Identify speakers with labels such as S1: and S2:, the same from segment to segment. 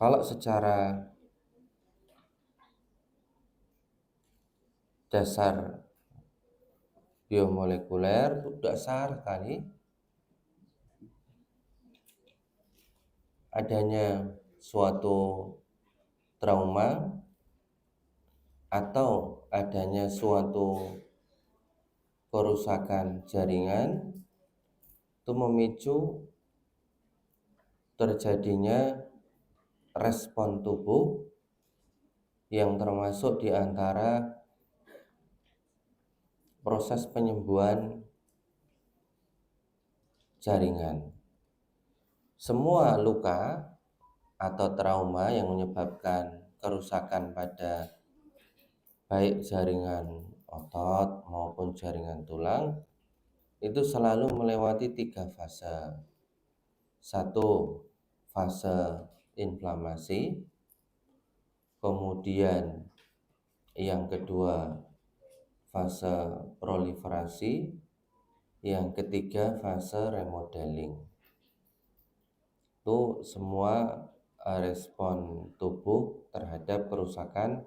S1: Kalau secara dasar biomolekuler itu dasar sekali adanya suatu trauma atau adanya suatu kerusakan jaringan itu memicu terjadinya respon tubuh yang termasuk di antara proses penyembuhan jaringan. Semua luka atau trauma yang menyebabkan kerusakan pada baik jaringan otot maupun jaringan tulang itu selalu melewati 3 fase. 1, fase inflamasi, kemudian yang kedua fase proliferasi, yang ketiga fase remodeling. Itu semua respon tubuh terhadap kerusakan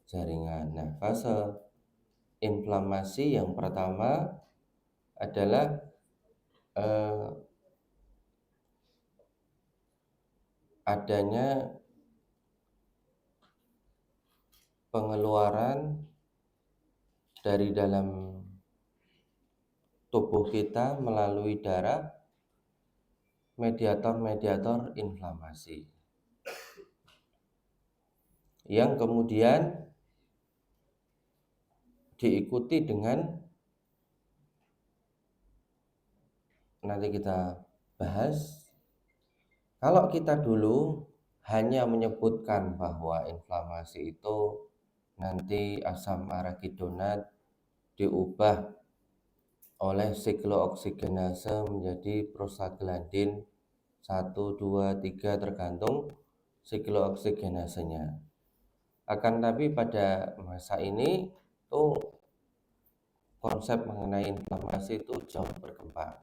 S1: jaringan. Nah, fase inflamasi yang pertama adalah adanya pengeluaran dari dalam tubuh kita melalui darah mediator-mediator inflamasi yang kemudian diikuti dengan, nanti kita bahas, kalau kita dulu hanya menyebutkan bahwa inflamasi itu nanti asam arachidonat diubah oleh siklooksigenase menjadi prostaglandin 1, 2, 3 tergantung siklooksigenasenya. Akan tapi pada masa ini tuh konsep mengenai inflamasi itu jauh berkembang.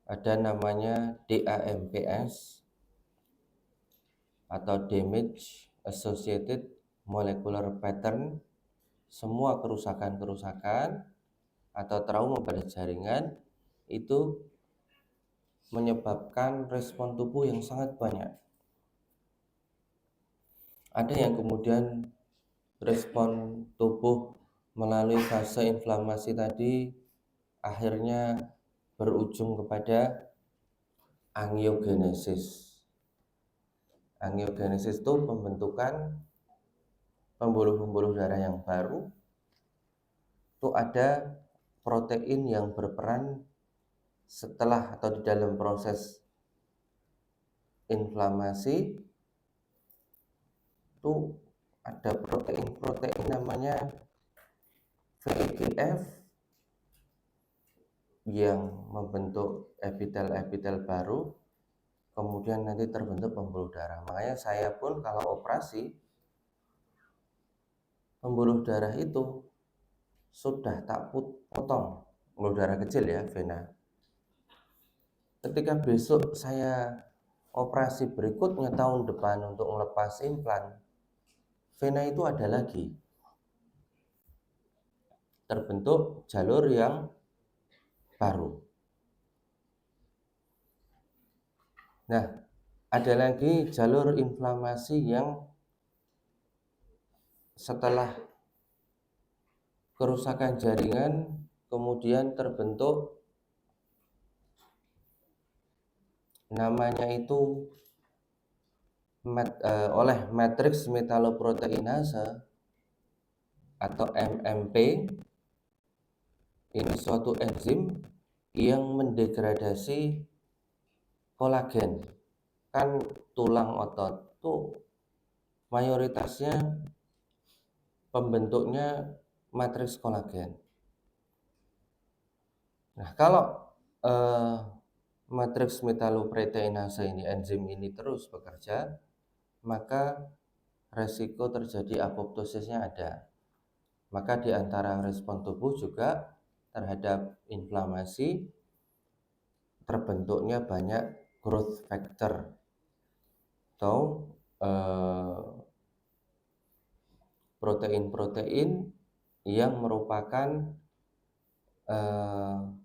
S1: Ada namanya DAMPS atau Damage Associated Molecular Pattern. Semua kerusakan-kerusakan atau trauma pada jaringan itu menyebabkan respon tubuh yang sangat banyak. Ada yang kemudian respon tubuh melalui fase inflamasi tadi akhirnya berujung kepada angiogenesis. Angiogenesis itu pembentukan pembuluh-pembuluh darah yang baru. Itu ada protein yang berperan setelah atau di dalam proses inflamasi. Itu ada protein namanya VEGF yang membentuk epitel-epitel baru, kemudian nanti terbentuk pembuluh darah. Makanya saya pun kalau operasi pembuluh darah itu sudah tak potong, pembuluh darah kecil ya, vena. Ketika besok saya operasi berikutnya tahun depan untuk melepas implan, vena itu ada lagi, terbentuk jalur yang baru. Nah, ada lagi jalur inflamasi yang setelah kerusakan jaringan kemudian terbentuk namanya itu oleh matriks metaloproteinase atau MMP. Ini suatu enzim yang mendegradasi kolagen. Kan tulang otot tuh mayoritasnya pembentuknya matriks kolagen. Nah, kalau matriks metaloproteinase ini, enzim ini terus bekerja, maka resiko terjadi apoptosisnya ada. Maka di antara respon tubuh juga terhadap inflamasi terbentuknya banyak growth factor atau protein-protein yang merupakan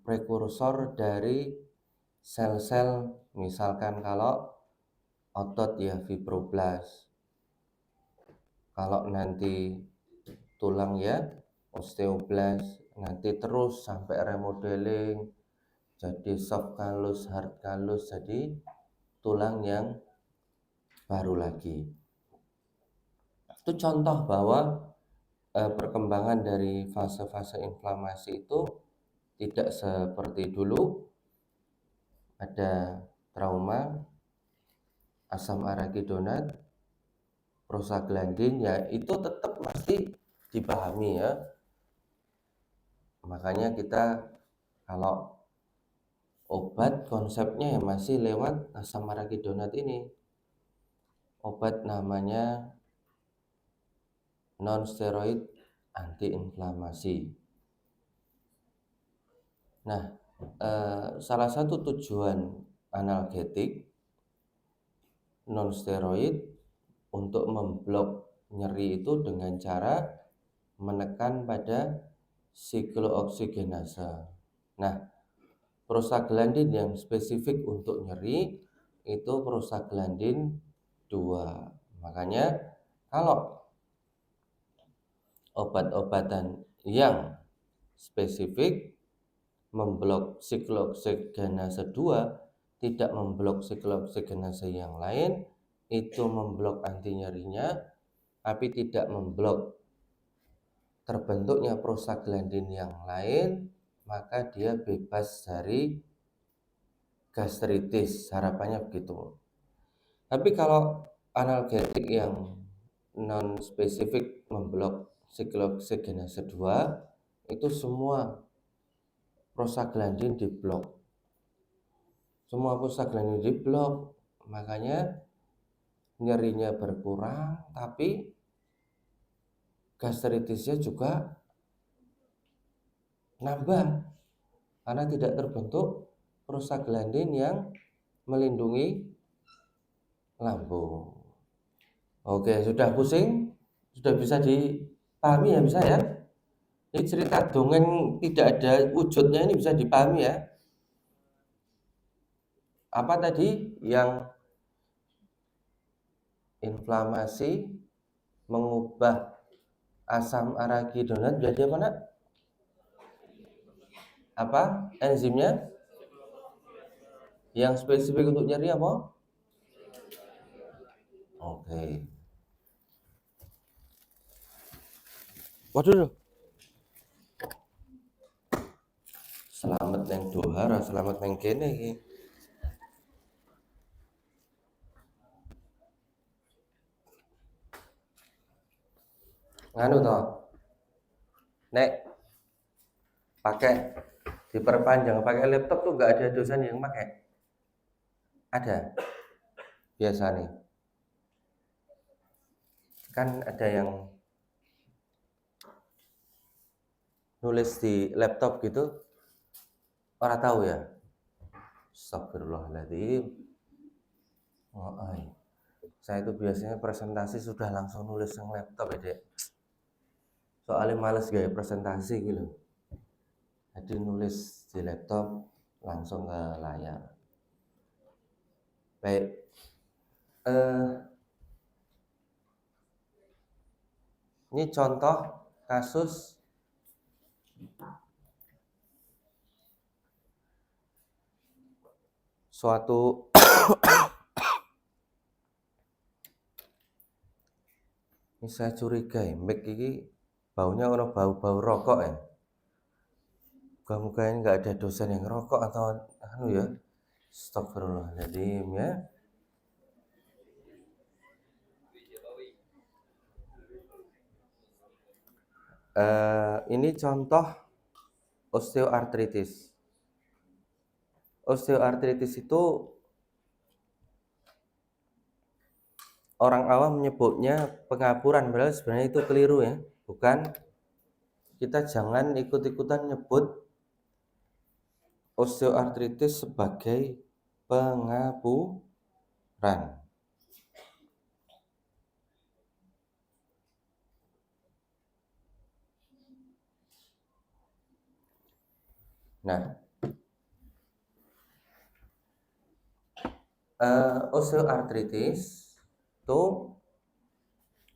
S1: prekursor dari sel-sel, misalkan kalau otot ya fibroblast, kalau nanti tulang ya osteoblast, nanti terus sampai remodeling jadi soft callus, hard callus, jadi tulang yang baru lagi. Itu contoh bahwa perkembangan dari fase-fase inflamasi itu tidak seperti dulu. Ada trauma, asam arachidonat, prostaglandin, ya itu tetap masih dipahami ya. Makanya kita kalau obat konsepnya ya masih lewat asam arachidonat ini. Obat namanya non-steroid antiinflamasi. Nah, salah satu tujuan analgetik non-steroid untuk memblok nyeri itu dengan cara menekan pada siklooksigenase. Nah, prostaglandin yang spesifik untuk nyeri itu prostaglandin 2. Makanya kalau obat-obatan yang spesifik memblok siklooksigenase 2 tidak memblok siklooksigenase yang lain, itu memblok anti nyerinya tapi tidak memblok terbentuknya prostaglandin yang lain, maka dia bebas dari gastritis, harapannya begitu. Tapi kalau analgetik yang non spesifik memblok siklooksigenase 2 itu semua prostaglandin diblok. Semua prostaglandin diblok, makanya nyerinya berkurang tapi gastritisnya juga nambah karena tidak terbentuk prostaglandin yang melindungi lambung. Oke, sudah pusing? Sudah bisa dipahami ya, bisa ya? Ini cerita dongeng tidak ada wujudnya, ini bisa dipahami ya? Apa tadi yang inflamasi mengubah asam arachidonat jadi apa nak? Apa enzimnya? Yang spesifik untuk nyeri apa? Oke. Waduh. Selamat neng dohara, selamat neng kene iki. Nganu toh. Nek pakai diperpanjang pakai laptop tuh nggak ada dosen yang pakai. Ada. Biasa nih. Kan ada yang nulis di laptop gitu. Orang tahu ya. Astagfirullahaladzim. Oh, ay. Saya itu biasanya presentasi sudah langsung nulis yang laptop ya dek. Soalnya males gaya presentasi gitu. Jadi nulis di laptop langsung ke layar. Baik. Ini contoh kasus suatu ini saya curiga ya, mic ini baunya ono bau-bau rokok ya. Muka-muka ini nggak ada dosen yang rokok atau anu ya. Astagfirullahaladzim ya. Ini contoh osteoartritis. Osteoartritis itu orang awam menyebutnya pengapuran, padahal sebenarnya itu keliru ya. Bukan, kita jangan ikut-ikutan nyebut osteoartritis sebagai pengapuran. Nah, osteoartritis itu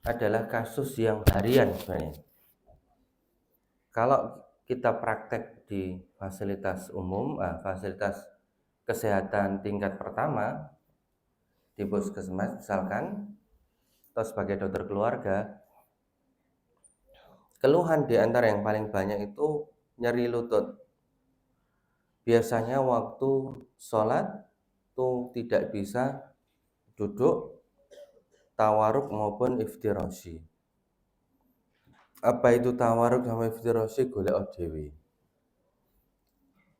S1: adalah kasus yang harian sebenarnya. Kalau kita praktek di fasilitas umum, fasilitas kesehatan tingkat pertama di puskesmas misalkan, atau sebagai dokter keluarga, keluhan di antara yang paling banyak itu nyeri lutut. Biasanya waktu sholat tuh tidak bisa duduk tawaruk maupun iftiroshi. Apa itu tawaruk sama iftiroshi? Golek dhewe.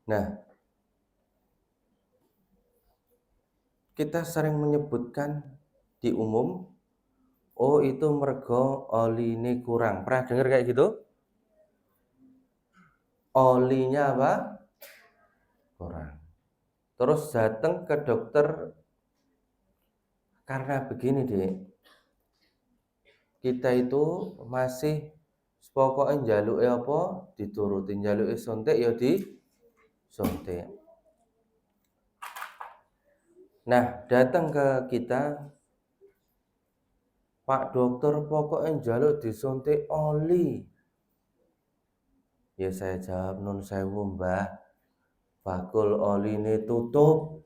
S1: Nah, kita sering menyebutkan di umum, oh itu mergo oline kurang. Pernah dengar kayak gitu? Olinya apa? Kurang. Terus datang ke dokter karena begini deh, kita itu masih pokoknya njaluke apa dituruti, njaluke suntik ya disuntik. Nah, datang ke kita, Pak dokter pokoknya njaluk disuntik oli. Ya saya jawab, nun sewu mbah, bakul oline tutup.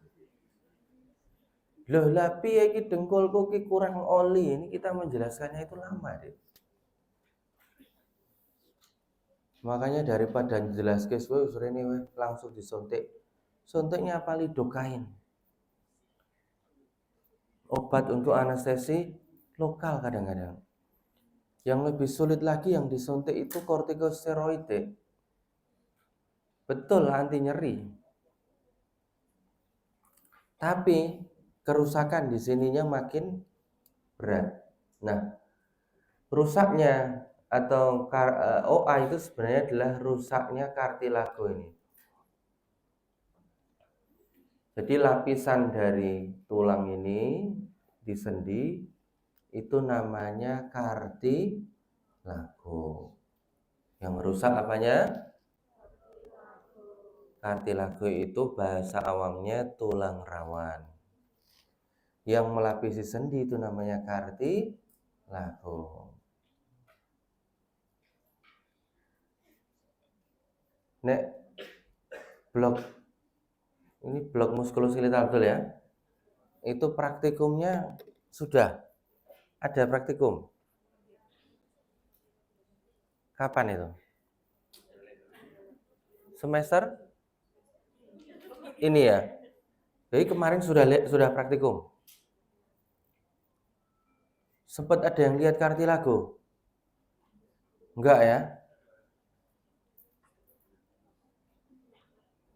S1: Loh lah piye iki dengkulku ki kurang oli. Ini kita menjelaskannya itu lama deh. Makanya daripada jelaskan suwe ini langsung disuntik. Suntiknya apa? Lidokain. Obat untuk anestesi lokal kadang-kadang. Yang lebih sulit lagi yang disuntik itu kortikosteroid. Betul anti nyeri. Tapi kerusakan di sininya makin berat. Nah, rusaknya atau OA itu sebenarnya adalah rusaknya kartilago ini. Jadi lapisan dari tulang ini di sendi itu namanya kartilago. Yang rusak apanya? Kartilago itu bahasa awamnya tulang rawan. Yang melapisi sendi itu namanya kartilago. Nek blok ini blok muskuloskeletal betul ya? Itu praktikumnya sudah ada praktikum. Kapan itu? Semester ini ya. Jadi kemarin sudah praktikum. Sempat ada yang lihat kartilago? Enggak ya?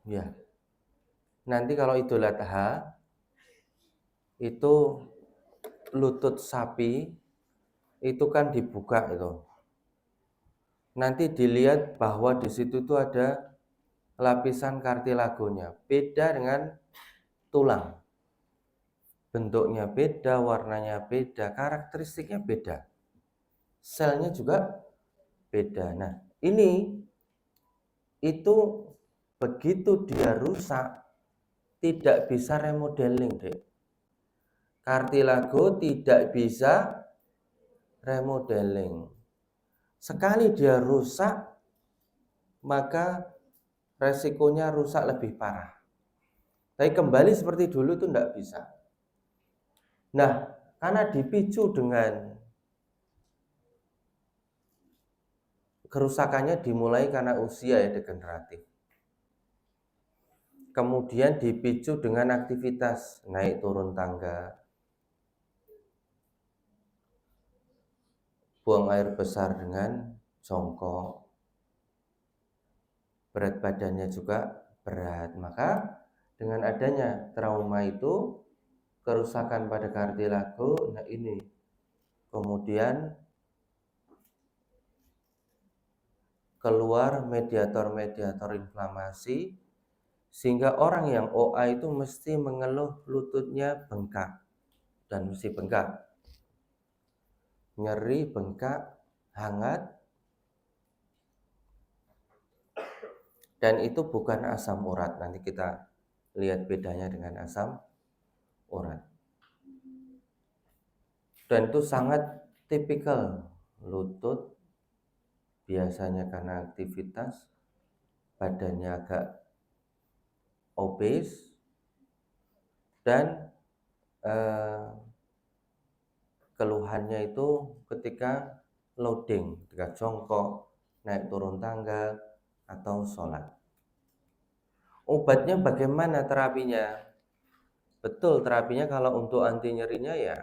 S1: Ya. Nanti kalau Idul Adha itu lutut sapi itu kan dibuka itu. Nanti dilihat bahwa di situ tuh ada lapisan kartilagonya. Beda dengan tulang. Bentuknya beda, warnanya beda, karakteristiknya beda. Selnya juga beda. Nah, ini itu begitu dia rusak tidak bisa remodeling, Dek. Kartilago tidak bisa remodeling. Sekali dia rusak, maka resikonya rusak lebih parah. Tapi kembali seperti dulu itu tidak bisa. Nah, karena dipicu dengan kerusakannya dimulai karena usia ya degeneratif. Kemudian dipicu dengan aktivitas naik turun tangga, buang air besar dengan jongkok, berat badannya juga berat. Maka dengan adanya trauma itu, kerusakan pada kartilago, nah ini kemudian keluar mediator-mediator inflamasi sehingga orang yang OA itu mesti mengeluh lututnya bengkak dan mesti bengkak, nyeri, bengkak, hangat, Dan itu bukan asam urat. Nanti kita lihat bedanya dengan asam urat. Dan itu sangat tipikal lutut, biasanya karena aktivitas, badannya agak obes, dan keluhannya itu ketika loading, ketika jongkok, naik turun tangga, atau sholat. Obatnya bagaimana terapinya? Betul, terapinya kalau untuk anti nyerinya ya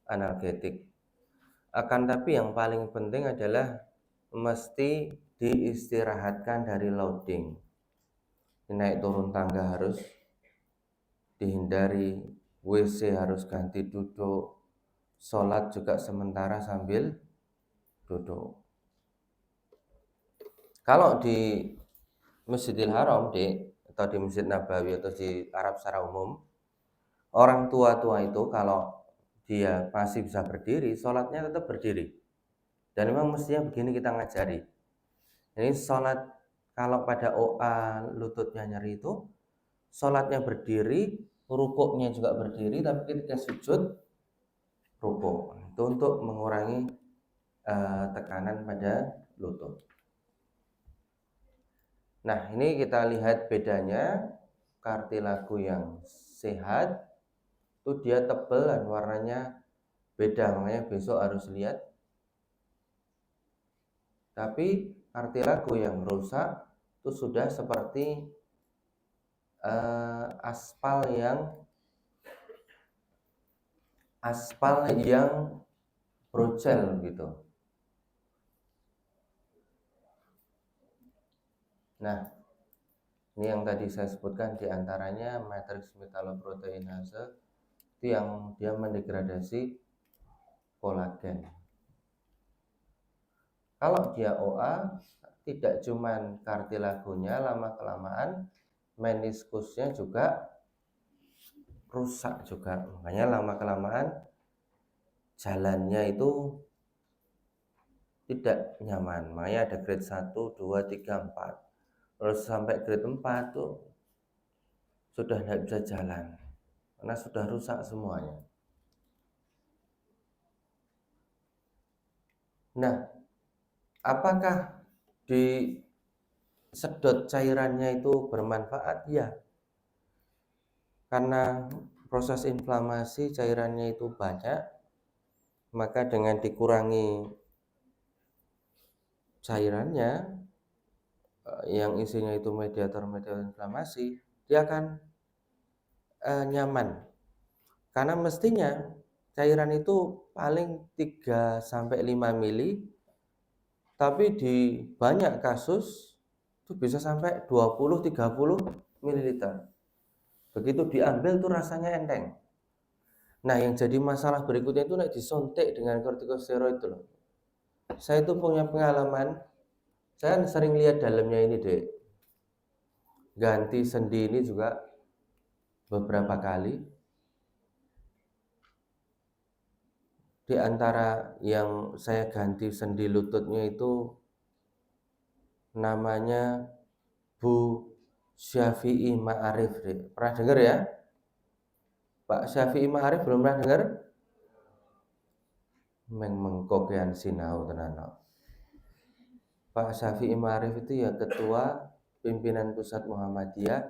S1: analgetik. Akan tapi yang paling penting adalah mesti diistirahatkan dari loading. Naik turun tangga harus dihindari, WC harus ganti duduk, sholat juga sementara sambil duduk. Kalau di Masjidil Haram atau di Masjid Nabawi atau di Arab secara umum, orang tua-tua itu kalau dia masih bisa berdiri, sholatnya tetap berdiri. Dan memang mestinya begini kita ngajari. Ini sholat kalau pada OA lututnya nyeri itu, sholatnya berdiri, rukuknya juga berdiri, tapi ketika sujud rukuk. Itu untuk mengurangi tekanan pada lutut. Nah, ini kita lihat bedanya. Kartilago yang sehat itu dia tebal dan warnanya beda, makanya besok harus lihat. Tapi kartilago yang rusak itu sudah seperti aspal yang brocel gitu. Nah, ini yang tadi saya sebutkan diantaranya matriks metaloproteinase itu yang dia mendegradasi kolagen. Kalau dia OA, tidak cuman kartilagonya lama-kelamaan meniskusnya juga rusak juga. Makanya lama-kelamaan jalannya itu tidak nyaman. Makanya ada grade 1, 2, 3, 4. Terus sampai grade 4 tuh sudah tidak bisa jalan karena sudah rusak semuanya. Nah, apakah disedot cairannya itu bermanfaat? Ya, karena proses inflamasi cairannya itu banyak, maka dengan dikurangi cairannya yang isinya itu mediator-mediator inflamasi, dia akan nyaman. Karena mestinya cairan itu paling 3-5 mili, tapi di banyak kasus itu bisa sampai 20-30 ml. Begitu diambil tuh rasanya enteng. Nah, yang jadi masalah berikutnya itu disuntik dengan kortikosteroid itu loh. Saya itu punya pengalaman, saya sering lihat dalamnya ini deh. Ganti sendi ini juga beberapa kali. Di antara yang saya ganti sendi lututnya itu namanya Bu Syafi'i Ma'arif. Pernah dengar ya? Pak Syafi'i Ma'arif belum pernah dengar? Mengkokian sinau tenano. Pak Syafi'i Ma'arif itu ya ketua pimpinan pusat Muhammadiyah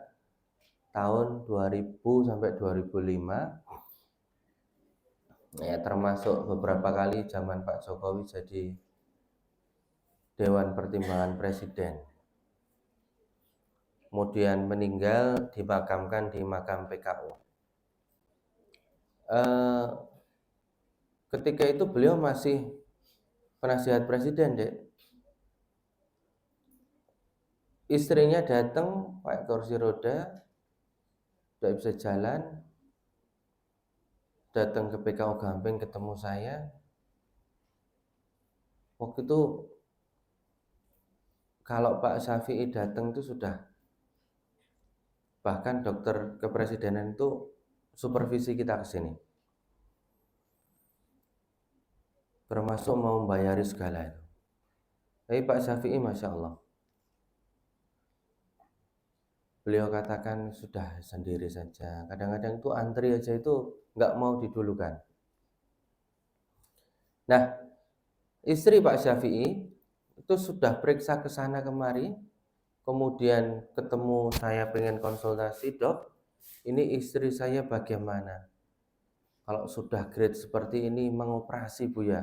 S1: tahun 2000 sampai 2005. Ya, termasuk beberapa kali zaman Pak Jokowi jadi Dewan Pertimbangan Presiden. Kemudian meninggal dimakamkan di makam PKU. Ketika itu beliau masih penasihat presiden, Dek. Istrinya datang pakai kursi roda, tidak bisa jalan, datang ke PKU Gamping ketemu saya. Waktu itu kalau Pak Syafi'i datang itu sudah, bahkan dokter kepresidenan itu supervisi kita ke sini, termasuk mau membayari segala itu. Tapi Pak Syafi'i Masya Allah beliau katakan sudah sendiri saja. Kadang-kadang itu antri aja itu nggak mau didulukan. Nah, istri Pak Syafi'i itu sudah periksa ke sana kemari, kemudian ketemu saya pengen konsultasi, dok, ini istri saya bagaimana? Kalau sudah grade seperti ini mengoperasi Bu ya.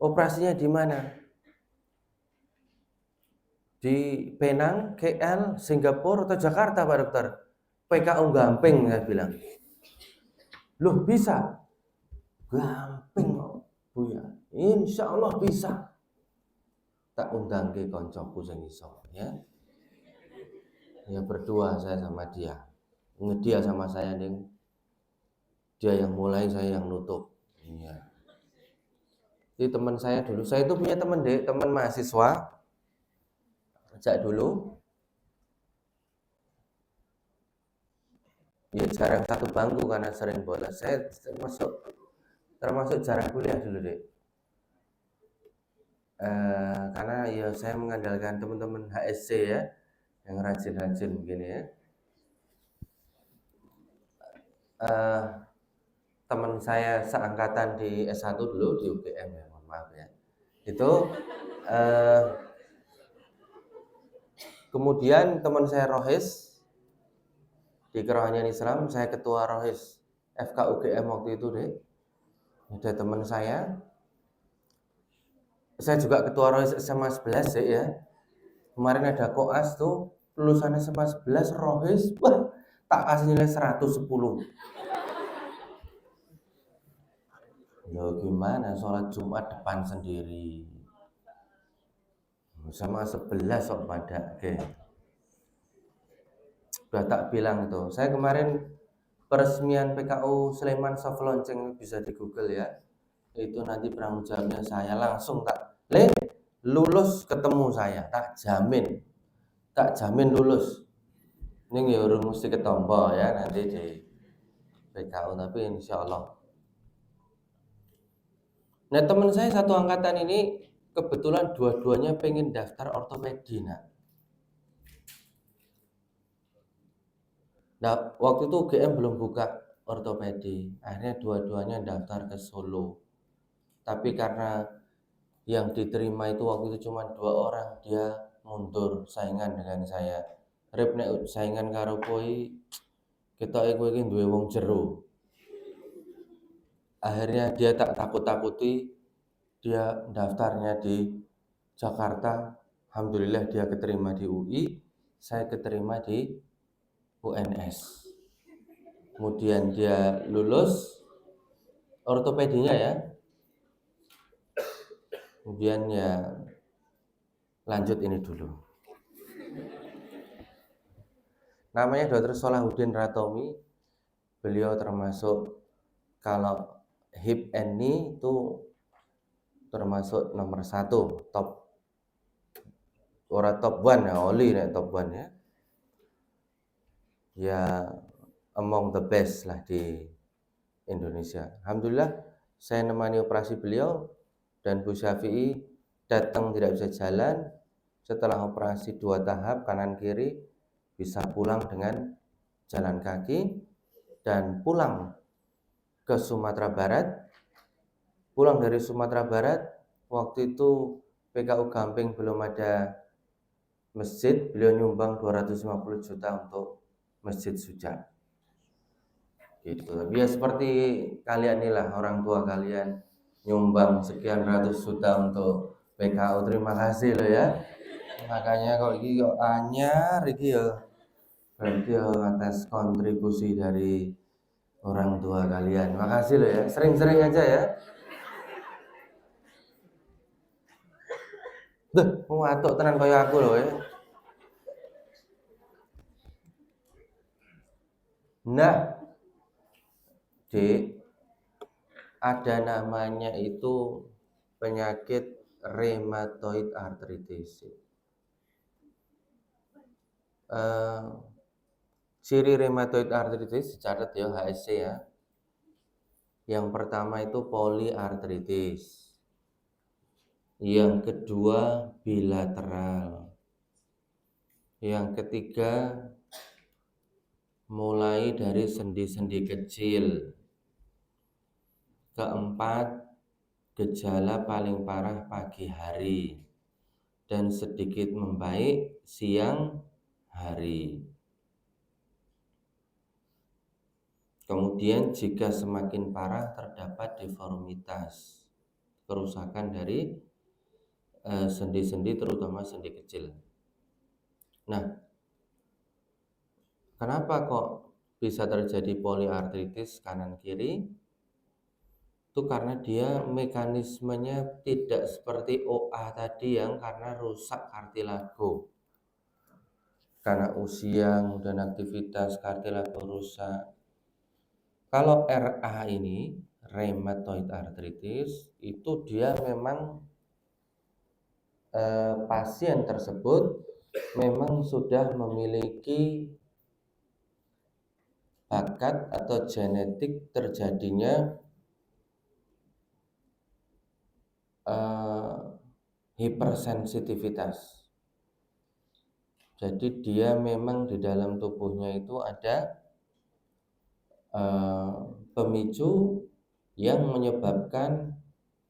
S1: Operasinya di mana? Di Penang, KL, Singapura atau Jakarta Pak Dokter? PKU Gamping saya bilang. Loh bisa? Gamping kok Bu ya. Insya Allah bisa. Tak undang ke koncoku sing iso ya. Ya berdua saya sama dia. Dia sama saya ning. Dia yang mulai, saya yang nutup. Iya. Jadi teman saya dulu, saya itu punya teman mahasiswa sejak dulu. Ya jarang satu bangku karena sering bolos. Saya termasuk jarang kuliah dulu deh. Karena ya saya mengandalkan teman-teman HSC ya, yang rajin-rajin begini ya. Teman saya seangkatan di S1 dulu di UGM ya, mohon maaf ya. Itu kemudian teman saya Rohis di Kerohanian Islam, saya ketua Rohis FK UGM waktu itu deh. Ada teman saya juga ketua Rohis SMA 11 deh ya. Kemarin ada koas tuh lulusan SMA 11 Rohis, wah tak kasih nilai 110. Loh gimana sholat Jumat depan sendiri sama 11 kok pada udah tak bilang itu. Saya kemarin peresmian PKU Sleman soft launching, bisa di Google ya. Itu nanti penanggung jawabnya saya, langsung tak lulus ketemu saya, tak jamin lulus. Ini ya urung mesti ketompo ya nanti di PKU, tapi insya Allah. Nah teman saya satu angkatan ini kebetulan dua-duanya pengen daftar ortopedi. Nah waktu itu UGM belum buka ortopedi, akhirnya dua-duanya daftar ke Solo. Tapi karena yang diterima itu waktu itu cuma 2 orang, dia mundur saingan dengan saya. Rip nek saingan karo kowe, ketoke kowe iki duwe wong jero. Akhirnya dia tak takut-takuti, dia daftarnya di Jakarta. Alhamdulillah dia keterima di UI, saya keterima di UNS. Kemudian dia lulus ortopedinya ya. Kemudian ya lanjut ini dulu. Namanya Dr. Solahuddin Ratomi. Beliau termasuk kalau hip and knee itu termasuk nomor 1, top. Ora top 1 ya, oli nek top 1 ya. Ya among the best lah di Indonesia. Alhamdulillah saya nemani operasi beliau dan Bu Syafi'i datang tidak bisa jalan. Setelah operasi 2 tahap kanan kiri bisa pulang dengan jalan kaki dan pulang ke Sumatera Barat. Pulang dari Sumatera Barat, waktu itu PKU Gamping belum ada masjid, beliau nyumbang 250 juta untuk Masjid Suja. Gitu. Ya seperti kalian inilah, orang tua kalian nyumbang sekian ratus juta untuk PKU, terima kasih loh ya. Makanya kok ini kok anyar iki ya. Berarti ya atas kontribusi dari orang tua kalian. Makasih loh ya. Sering-sering aja ya. Duh, mau atuk tenan kaya aku loh ya. Nah, Dek, ada namanya itu penyakit rheumatoid arthritis. Ciri rheumatoid arthritis dicatat ya HSC ya. Yang pertama itu poliartritis. Yang kedua bilateral. Yang ketiga, mulai dari sendi-sendi kecil. Keempat, gejala paling parah pagi hari dan sedikit membaik siang hari. Kemudian jika semakin parah terdapat deformitas, kerusakan dari sendi-sendi terutama sendi kecil. Nah, kenapa kok bisa terjadi poliartritis kanan kiri? Itu karena dia mekanismenya tidak seperti OA tadi yang karena rusak kartilago. Karena usia, kemudian aktivitas kartilago rusak. Kalau RA ini, rheumatoid arthritis, itu dia memang pasien tersebut memang sudah memiliki bakat atau genetik terjadinya hipersensitivitas. Jadi dia memang di dalam tubuhnya itu ada pemicu yang menyebabkan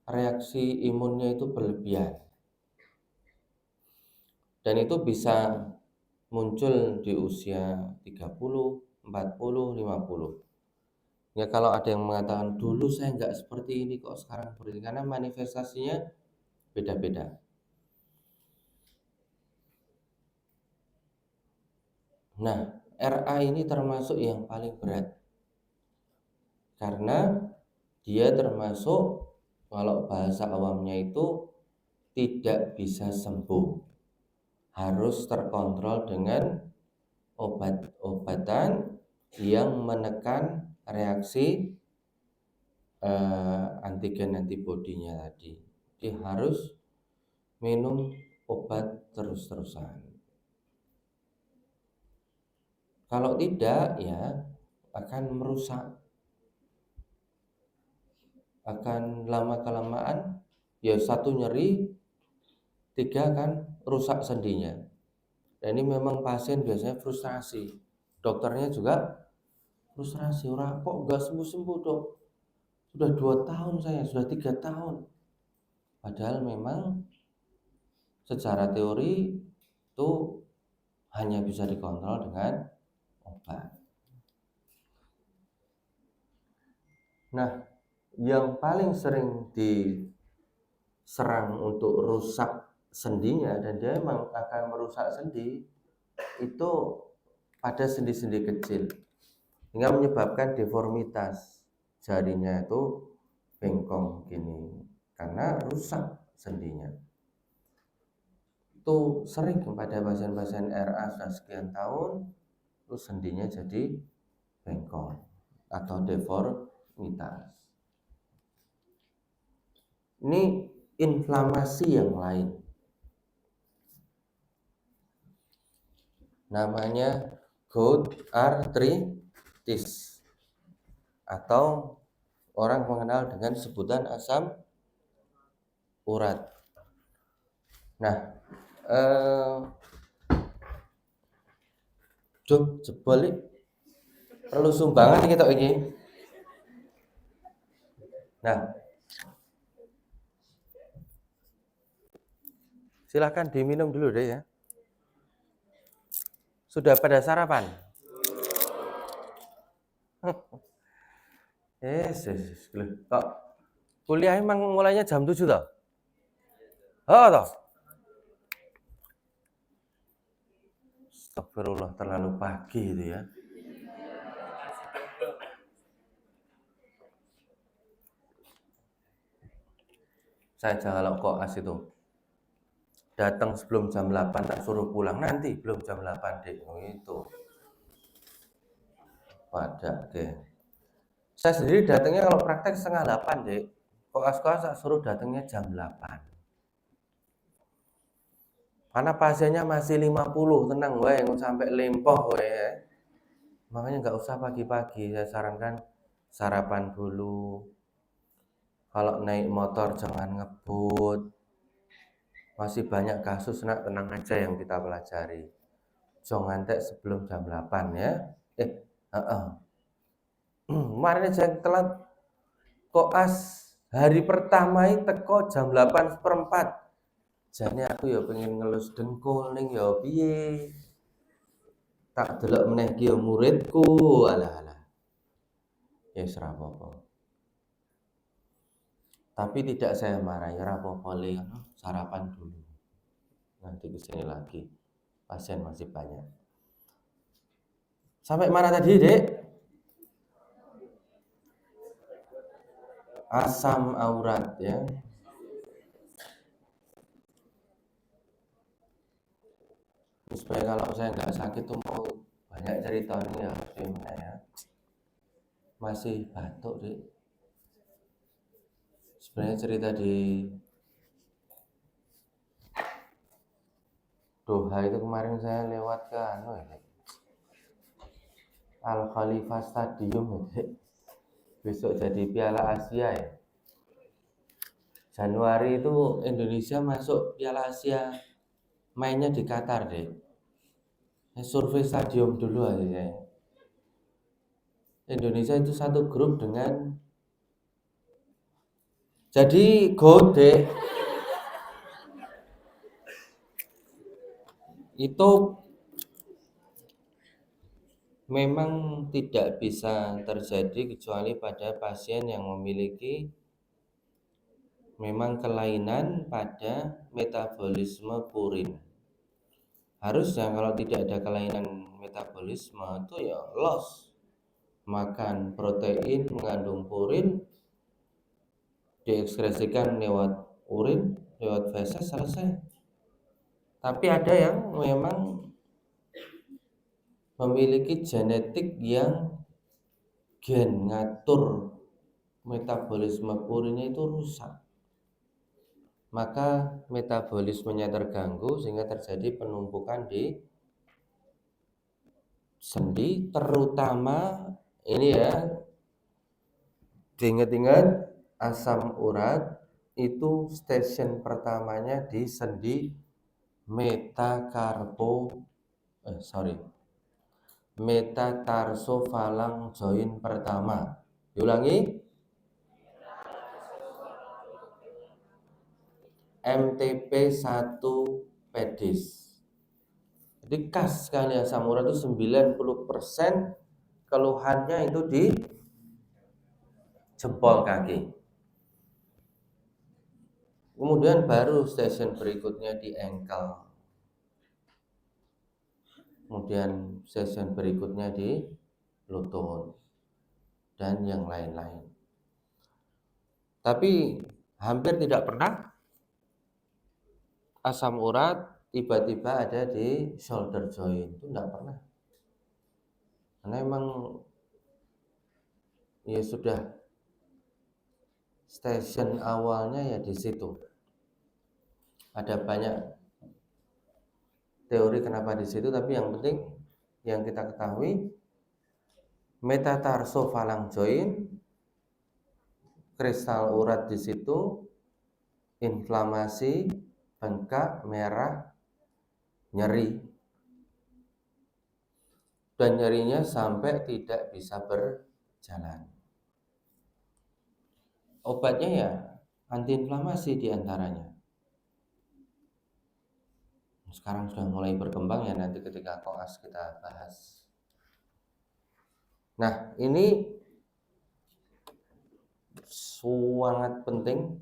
S1: reaksi imunnya itu berlebihan. Dan itu bisa muncul di usia 30, 40, 50. Ya kalau ada yang mengatakan dulu saya nggak seperti ini kok sekarang seperti ini, karena manifestasinya beda-beda. Nah, RA ini termasuk yang paling berat karena dia termasuk, kalau bahasa awamnya itu, tidak bisa sembuh, harus terkontrol dengan obat-obatan yang menekan reaksi antigen antibodinya tadi. Dia harus minum obat terus-terusan. Kalau tidak, ya akan merusak, akan lama-kelamaan ya satu nyeri, tiga kan rusak sendinya. Dan ini memang pasien biasanya frustrasi, dokternya juga frustrasi, orang kok nggak sembuh-sembuh dok, sudah 2 tahun saya, sudah 3 tahun. Padahal memang secara teori itu hanya bisa dikontrol dengan obat. Nah, yang paling sering diserang untuk rusak sendinya, dan dia memang akan merusak sendi, itu pada sendi-sendi kecil, sehingga menyebabkan deformitas, jarinya itu bengkong gini karena rusak sendinya. Itu sering pada pasien-pasien RA sudah sekian tahun, terus sendinya jadi bengkong atau deformitas. Ini inflamasi yang lain, namanya gout arthritis atau orang mengenal dengan sebutan asam urat. Nah, jebol perlu sumbangan kita ini. Nah, silakan diminum dulu deh ya. Sudah pada sarapan? Kok kuliah emang mulainya jam 7 toh? Oh toh? Astagfirullah, terlalu pagi itu ya. Saya kalau koas itu datang sebelum jam 8 tak suruh pulang nanti belum jam 8 deh, itu pada deh. Saya sendiri datangnya kalau praktek setengah 8 deh, koas-koas tak suruh datangnya jam 8 karena pasiennya masih 50, tenang wae sampai lempoh wae. Makanya nggak usah pagi-pagi, saya sarankan sarapan dulu. Kalau naik motor jangan ngebut. Masih banyak kasus, nak, tenang aja yang kita pelajari. Jong ngantek sebelum jam 8 ya. Kemarin aja telat koas hari pertama teko jam 8:04. Jane aku ya pengen ngelus dengkul ning ya piye. Tak delok meneh ki ya muridku. Alah. Ya wis ora apa-apa. Tapi tidak saya marahi, ora apa-apa le, sarapan dulu. Nanti kesini lagi. Pasien masih banyak. Sampai mana tadi, Dek? Asam aurat ya. Supaya kalau saya nggak sakit tuh mau banyak ceritanya ya gimana ya. Masih batuk, Dek. Sebenarnya cerita di Doha itu kemarin saya lewat ke Al Khalifah Stadium ya. Besok jadi Piala Asia ya. Januari itu Indonesia masuk Piala Asia, mainnya di Qatar deh. Survei stadium dulu aja ya. Indonesia itu satu grup dengan jadi Gode itu memang tidak bisa terjadi kecuali pada pasien yang memiliki memang kelainan pada metabolisme purin. Harusnya kalau tidak ada kelainan metabolisme itu ya loss. Makan protein mengandung purin, diekskresikan lewat urin, lewat feses, selesai. Tapi ada yang memang memiliki genetik yang gen ngatur metabolisme purinnya itu rusak. Maka metabolismenya terganggu sehingga terjadi penumpukan di sendi, terutama ini ya, diingat-ingat asam urat itu stasiun pertamanya di sendi metatarsofalang joint pertama. Diulangi, MTP1 pedis. Jadi khas sekali asam urat itu 90% keluhannya itu di jempol kaki. Kemudian baru stasiun berikutnya di ankle. Kemudian stasiun berikutnya di lutut dan yang lain-lain. Tapi hampir tidak pernah asam urat tiba-tiba ada di shoulder joint, itu tidak pernah. Karena memang ya sudah stasiun awalnya ya di situ. Ada banyak teori kenapa di situ, tapi yang penting yang kita ketahui metatarsofalang joint, kristal urat di situ, inflamasi, bengkak, merah, nyeri, dan nyerinya sampai tidak bisa berjalan. Obatnya ya antiinflamasi diantaranya. Sekarang sudah mulai berkembang ya, nanti ketika koas kita bahas. Nah, ini sangat penting,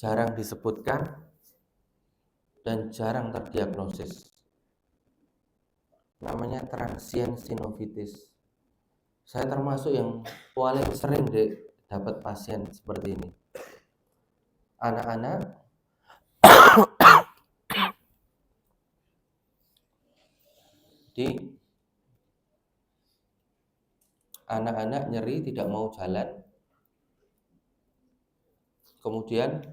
S1: jarang disebutkan dan jarang terdiagnosis. Namanya transient sinovitis. Saya termasuk yang paling sering dapat pasien seperti ini. Anak-anak anak-anak nyeri tidak mau jalan, kemudian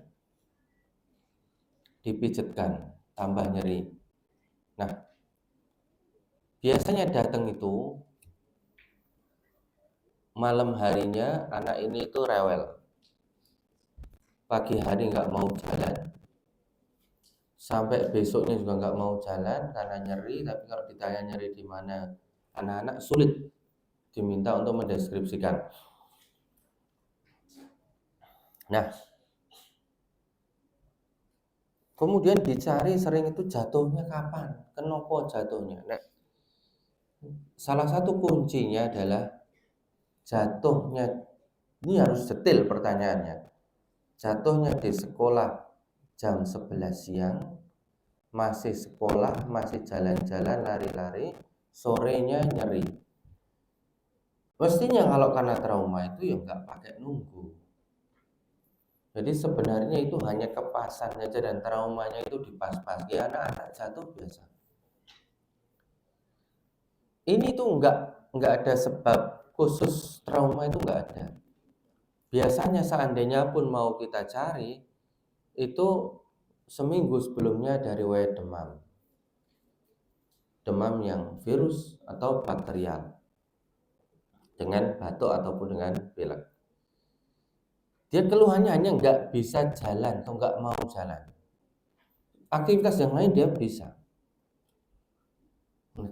S1: dipijatkan, tambah nyeri. Nah, biasanya datang itu malam harinya anak ini itu rewel, pagi hari nggak mau jalan, sampai besoknya juga nggak mau jalan karena nyeri. Tapi kalau ditanya nyeri di mana, anak-anak sulit diminta untuk mendeskripsikan. Nah, kemudian dicari sering itu jatuhnya kapan, kenapa jatuhnya. Nah, salah satu kuncinya adalah jatuhnya, ini harus detail pertanyaannya. Jatuhnya di sekolah jam 11 siang, masih sekolah, masih jalan-jalan, lari-lari, sorenya nyeri. Mestinya kalau karena trauma itu ya nggak pakai nunggu. Jadi sebenarnya itu hanya kepasan aja dan traumanya itu dipas-pas. Ya anak-anak jatuh biasa. Ini tuh nggak ada sebab khusus trauma, itu nggak ada. Biasanya seandainya pun mau kita cari, itu seminggu sebelumnya dari riwayat demam. Demam yang virus atau bakterial. Dengan batuk ataupun dengan pilek. Dia keluhannya hanya nggak bisa jalan atau nggak mau jalan. Aktivitas yang lain dia bisa.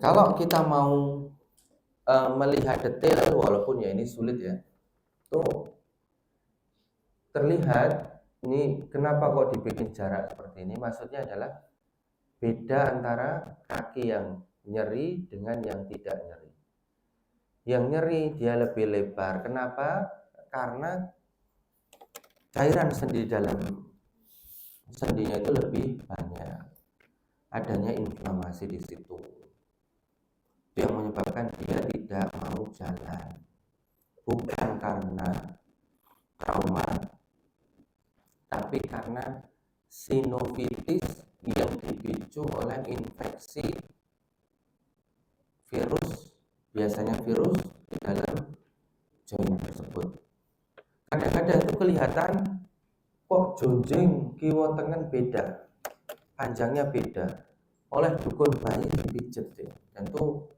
S1: Kalau kita mau melihat detail, walaupun ya ini sulit ya, tuh terlihat ini kenapa kok dibikin jarak seperti ini. Maksudnya adalah beda antara kaki yang nyeri dengan yang tidak nyeri. Yang nyeri dia lebih lebar. Kenapa? Karena cairan sendi dalam sendinya itu lebih banyak. Adanya inflamasi di situ. Itu yang menyebabkan dia tidak mau jalan. Bukan karena trauma, tapi karena sinovitis yang dipicu oleh infeksi virus, biasanya virus di dalam joint tersebut. Kadang-kadang itu kelihatan kok jonjing kiwa tengen beda, panjangnya beda. Oleh dukun bayi dipijet deh. Dan tuh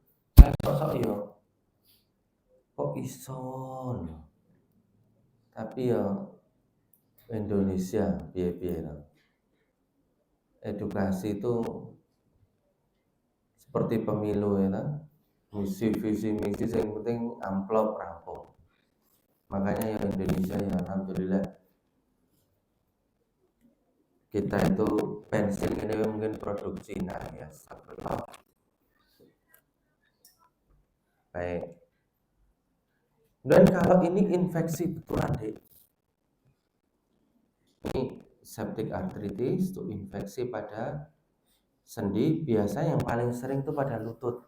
S1: sosok yo kok ison. Tapi ya Indonesia piye-piye. Edukasi itu seperti pemilu ya, misi visi misi yang penting amplop rampung. Makanya ya Indonesia ya alhamdulillah kita itu pensil ini mungkin produk Cina ya. Baik. Dan kalau ini infeksi betulan deh, ini septic arthritis itu infeksi pada sendi, biasa yang paling sering itu pada lutut.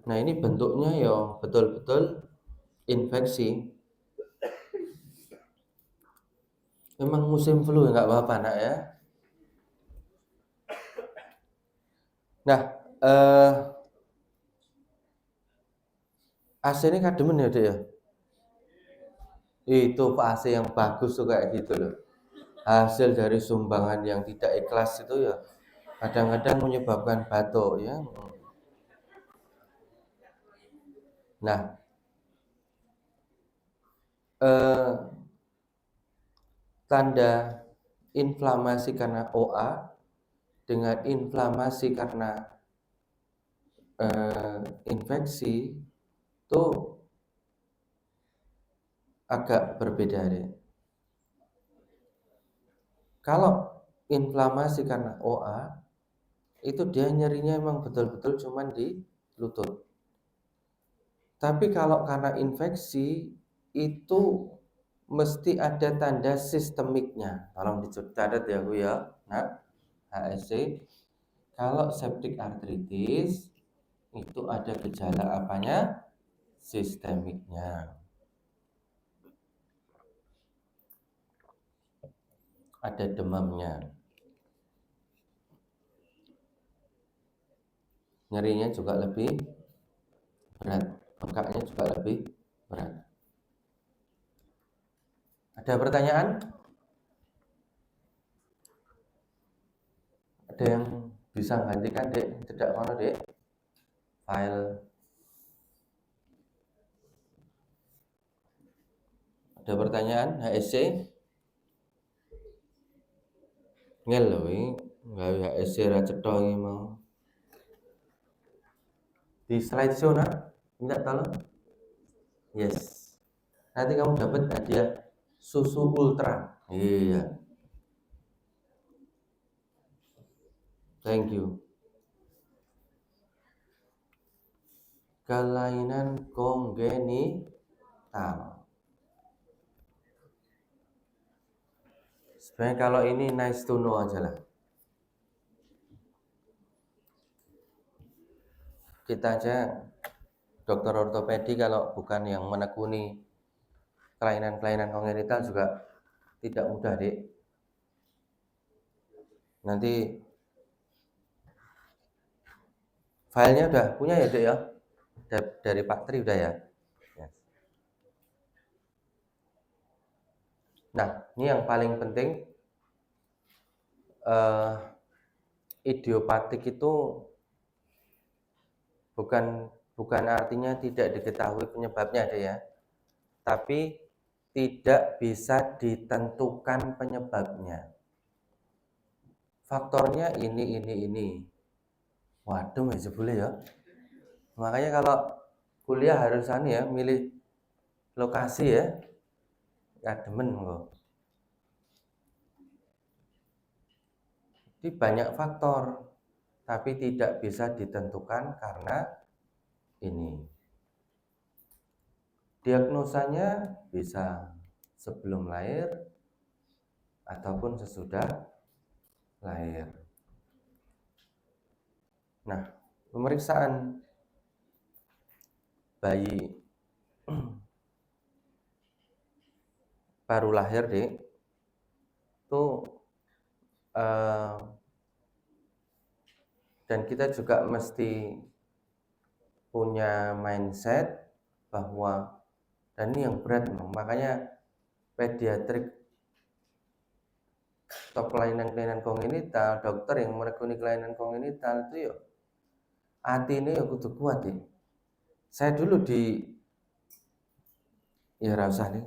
S1: Nah ini bentuknya ya betul-betul infeksi. Memang musim flu nggak apa-apa nak ya. Nah AC ini kademen ya dek ya. Itu AC yang bagus tuh kayak gitu loh. Hasil dari sumbangan yang tidak ikhlas itu ya kadang-kadang menyebabkan batuk ya. Nah tanda inflamasi karena OA dengan inflamasi karena infeksi itu agak berbeda deh. Kalau inflamasi karena OA itu dia nyerinya emang betul-betul cuman di lutut. Tapi kalau karena infeksi itu mesti ada tanda sistemiknya. Tolong dicatat ya Bu ya. Nah, HSC. Kalau septic arthritis itu ada gejala apanya? Sistemiknya. Ada demamnya. Nyerinya juga lebih berat. Bengkaknya juga lebih berat. Ada pertanyaan? Ada yang bisa menggantikan dek? Tidak mana dek? File. Ada pertanyaan? HSC? Ngel lho iki, gawe HSC ra cetha iki mau. Di slide show nak, minta tolong. Yes. Nanti kamu dapat hadiah susu ultra. Iya, thank you. Kelainan kongenital. Sebenarnya kalau ini nice to know aja lah. Kita aja dokter ortopedi kalau bukan yang menekuni kelainan-kelainan kongenital juga tidak mudah, Dek. Nanti filenya udah punya ya, Dek ya? Dari Pak Tri udah ya? Yes. Nah, ini yang paling penting, idiopatik itu bukan artinya tidak diketahui penyebabnya, Dek ya, tapi tidak bisa ditentukan penyebabnya. Faktornya ini. Waduh, masih boleh ya. Makanya kalau kuliah harus ya milih lokasi ya. Ya demen kok. Jadi banyak faktor, tapi tidak bisa ditentukan karena ini. Diagnosanya bisa sebelum lahir ataupun sesudah lahir. Nah, pemeriksaan bayi baru lahir, Dek, itu dan kita juga mesti punya mindset bahwa, dan ini yang berat, makanya pediatrik atau kelainan-kelainan kongenital, dokter yang menekuni kelainan kongenital itu yuk hati ini ya kudu kuat ya. Saya dulu ya rasa nih,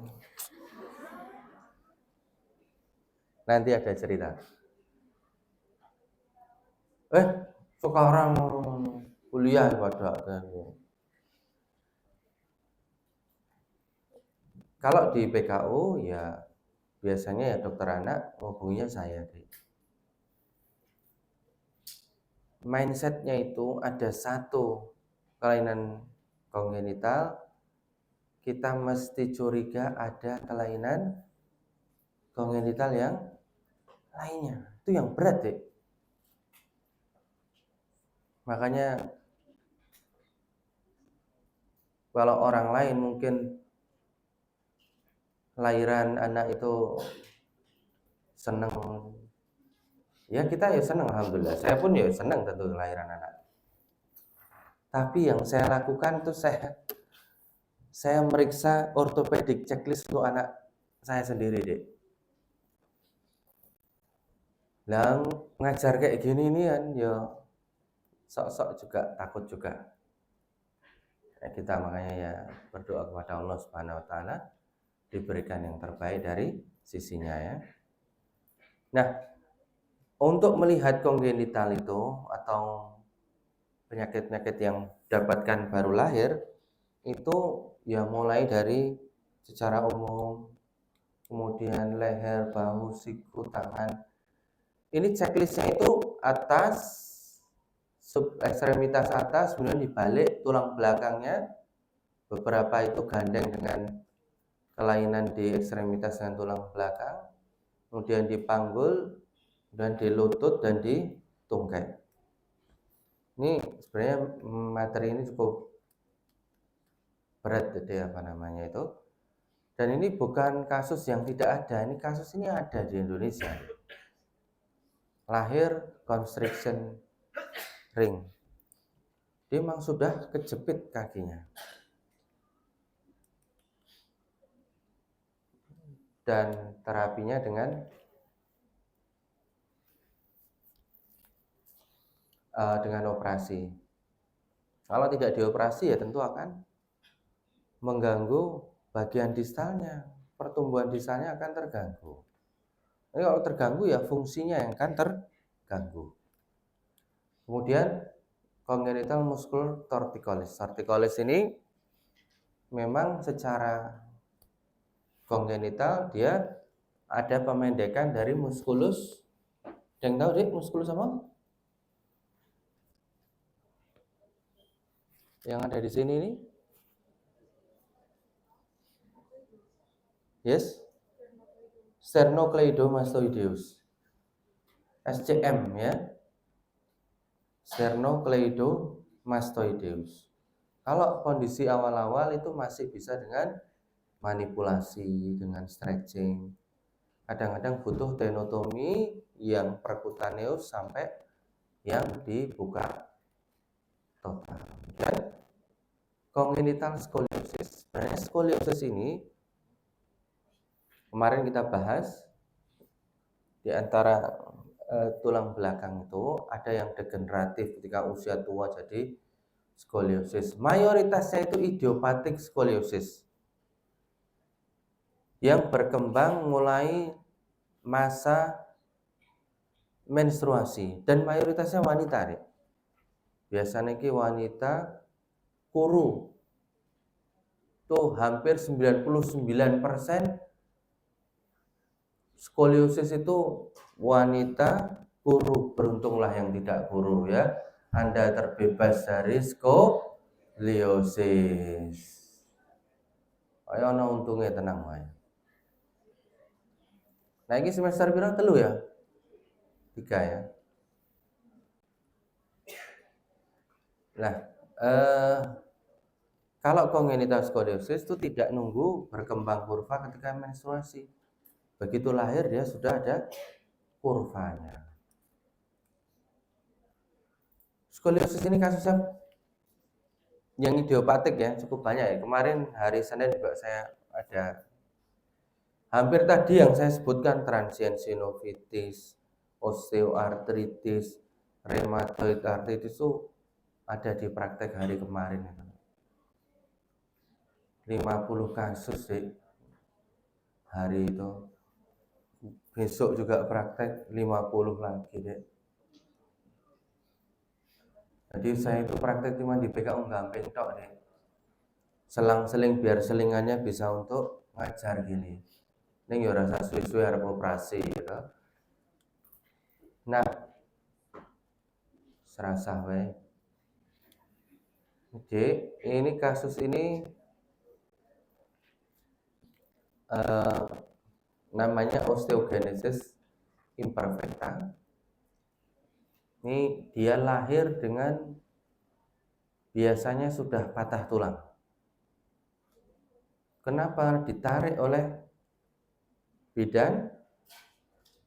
S1: nanti ada cerita. Sekarang kuliah pada kalau di PKU ya biasanya ya dokter anak hubunginya saya, deh. Mindsetnya itu ada satu kelainan kongenital, kita mesti curiga ada kelainan kongenital yang lainnya. Itu yang berat, deh. Makanya kalau orang lain mungkin lahiran anak itu seneng, ya kita ya seneng, alhamdulillah. Saya pun ya seneng tentu lahiran anak. Tapi yang saya lakukan tuh saya meriksa ortopedik checklist untuk anak saya sendiri, Dek. Lah ngajar kayak gini ini kan ya sok-sok juga takut juga. Ya, kita makanya ya berdoa kepada Allah Subhanahu wa taala diberikan yang terbaik dari sisinya ya. Nah, untuk melihat kongenital itu atau penyakit-penyakit yang dapatkan baru lahir itu ya mulai dari secara umum, kemudian leher, bahu, siku, tangan. Ini checklistnya itu atas, ekstremitas atas, kemudian dibalik tulang belakangnya, beberapa itu gandeng dengan kelainan di ekstremitas dengan tulang belakang, kemudian di panggul, dan di lutut dan di tungkai. Ini sebenarnya materi ini cukup berat, jadi apa namanya itu. Dan ini bukan kasus yang tidak ada, ini kasus ini ada di Indonesia. Lahir constriction ring, dia memang sudah kejepit kakinya. Dan terapinya dengan operasi. Kalau tidak dioperasi ya tentu akan mengganggu bagian distalnya, pertumbuhan distalnya akan terganggu. Ini kalau terganggu ya fungsinya yang kan terganggu. Kemudian congenital muscular torticollis. Torticollis ini memang secara kongenital dia ada pemendekan dari musculus. Yang tahu deh musculus apa? Yang ada di sini nih? Yes? Sternocleidomastoideus. SCM ya. Sternocleidomastoideus. Kalau kondisi awal-awal itu masih bisa dengan manipulasi, dengan stretching. Kadang-kadang butuh tenotomi yang percutaneous sampai yang dibuka total. Dan congenital scoliosis. Sebenarnya scoliosis ini kemarin kita bahas di antara tulang belakang itu ada yang degeneratif ketika usia tua jadi scoliosis. Mayoritasnya itu idiopatik scoliosis yang berkembang mulai masa menstruasi dan mayoritasnya wanita deh. Biasanya ki wanita kuru tuh hampir 99% skoliosis itu wanita kuru. Beruntunglah yang tidak kuru ya. Anda terbebas dari skoliosis. Ayo ana untungnya tenang wae. Nah ini semester berapa telu ya? 3 ya. Nah, kalau congenital scoliosis itu tidak nunggu berkembang kurva ketika menstruasi. Begitu lahir dia sudah ada kurvanya. Skoliosis ini kasusnya yang idiopatik ya, cukup banyak ya. Kemarin hari Senin juga saya ada hampir tadi yang saya sebutkan, transient synovitis, osteoartritis, rheumatoid arthritis itu ada di praktek hari kemarin. 50 kasus deh hari itu. Besok juga praktek 50 lagi deh. Jadi saya itu praktek cuma di PKU Gamping tok deh. Selang-seling biar selingannya bisa untuk ngajar gini. Ini ya rasa suwe-suwe harap operasi gitu. Nah, serasa we. Jadi ini kasus ini namanya osteogenesis imperfecta. Ini dia lahir dengan biasanya sudah patah tulang. Kenapa? Ditarik oleh bidan,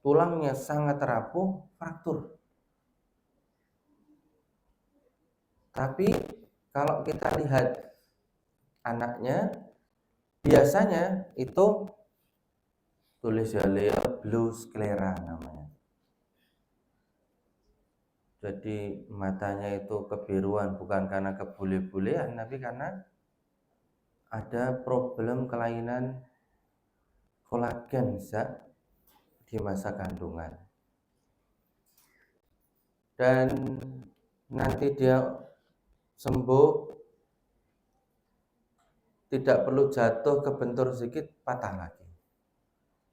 S1: tulangnya sangat rapuh, fraktur. Tapi kalau kita lihat anaknya, biasanya itu tulis ya blue sclera namanya. Jadi matanya itu kebiruan bukan karena kebule-bulean, tapi karena ada problem kelainan kolagen di masa kandungan. Dan nanti dia sembuh, tidak perlu jatuh kebentur sedikit, patah lagi.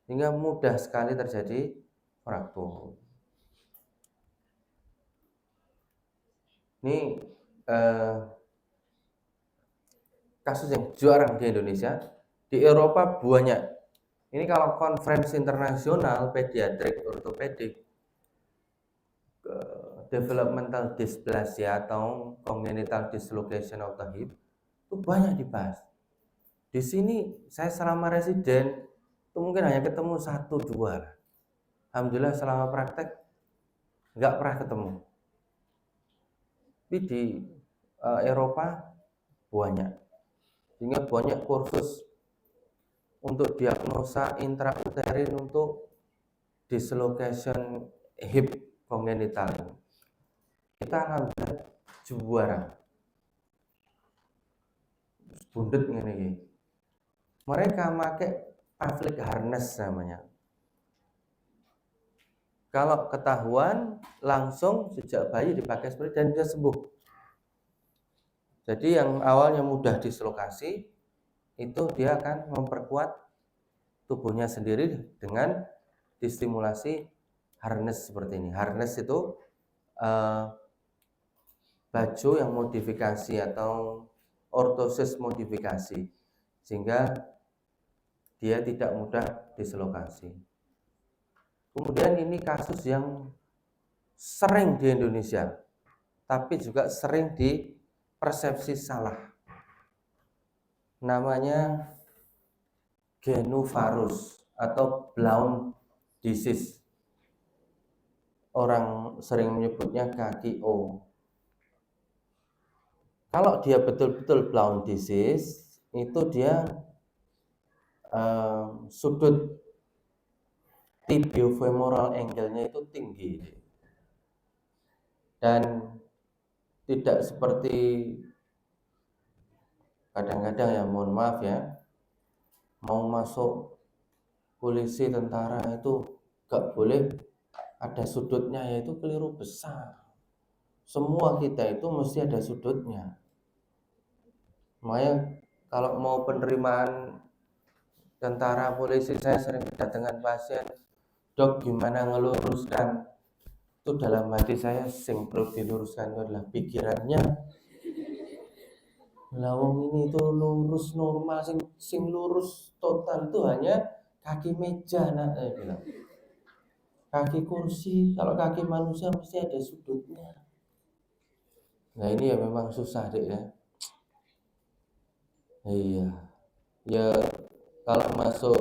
S1: Sehingga mudah sekali terjadi fraktur. Ini kasus yang jarang di Indonesia. Di Eropa banyak. Ini kalau konferensi internasional pediatrik ortopedik, developmental dysplasia atau congenital dislocation of the hip itu banyak dibahas. Di sini saya selama residen itu mungkin hanya ketemu 1-2. Alhamdulillah selama praktek nggak pernah ketemu. Tapi di Eropa banyak. Sehingga banyak kursus untuk diagnosa intrauterin untuk dislocation hip congenital. Kita alhamdulillah juara. Bundet ini. Mereka pakai pavlik harness namanya. Kalau ketahuan langsung sejak bayi dipakai seperti dan bisa sembuh. Jadi yang awalnya mudah dislokasi itu dia akan memperkuat tubuhnya sendiri dengan distimulasi harness seperti ini. Harness itu baju yang modifikasi atau ortosis modifikasi sehingga dia tidak mudah dislokasi. Kemudian ini kasus yang sering di Indonesia, tapi juga sering dipersepsi salah. Namanya genovarus atau Blount disease. Orang sering menyebutnya kaki O. Kalau dia betul-betul Blount disease, itu dia sudut tibiofemoral angle-nya itu tinggi dan tidak seperti kadang-kadang ya, mohon maaf ya, mau masuk polisi tentara itu gak boleh ada sudutnya, yaitu keliru besar. Semua kita itu mesti ada sudutnya. Makanya kalau mau penerimaan tentara polisi, saya sering kedatangan pasien, dok gimana ngeluruskan, itu dalam hati saya sing perlu diluruskan itu adalah pikirannya. Lawang ini itu lurus normal, sing lurus total itu hanya kaki meja, nah saya bilang. Kaki kursi, kalau kaki manusia mesti ada sudutnya. Nah ini ya memang susah deh ya. Iya, ya kalau masuk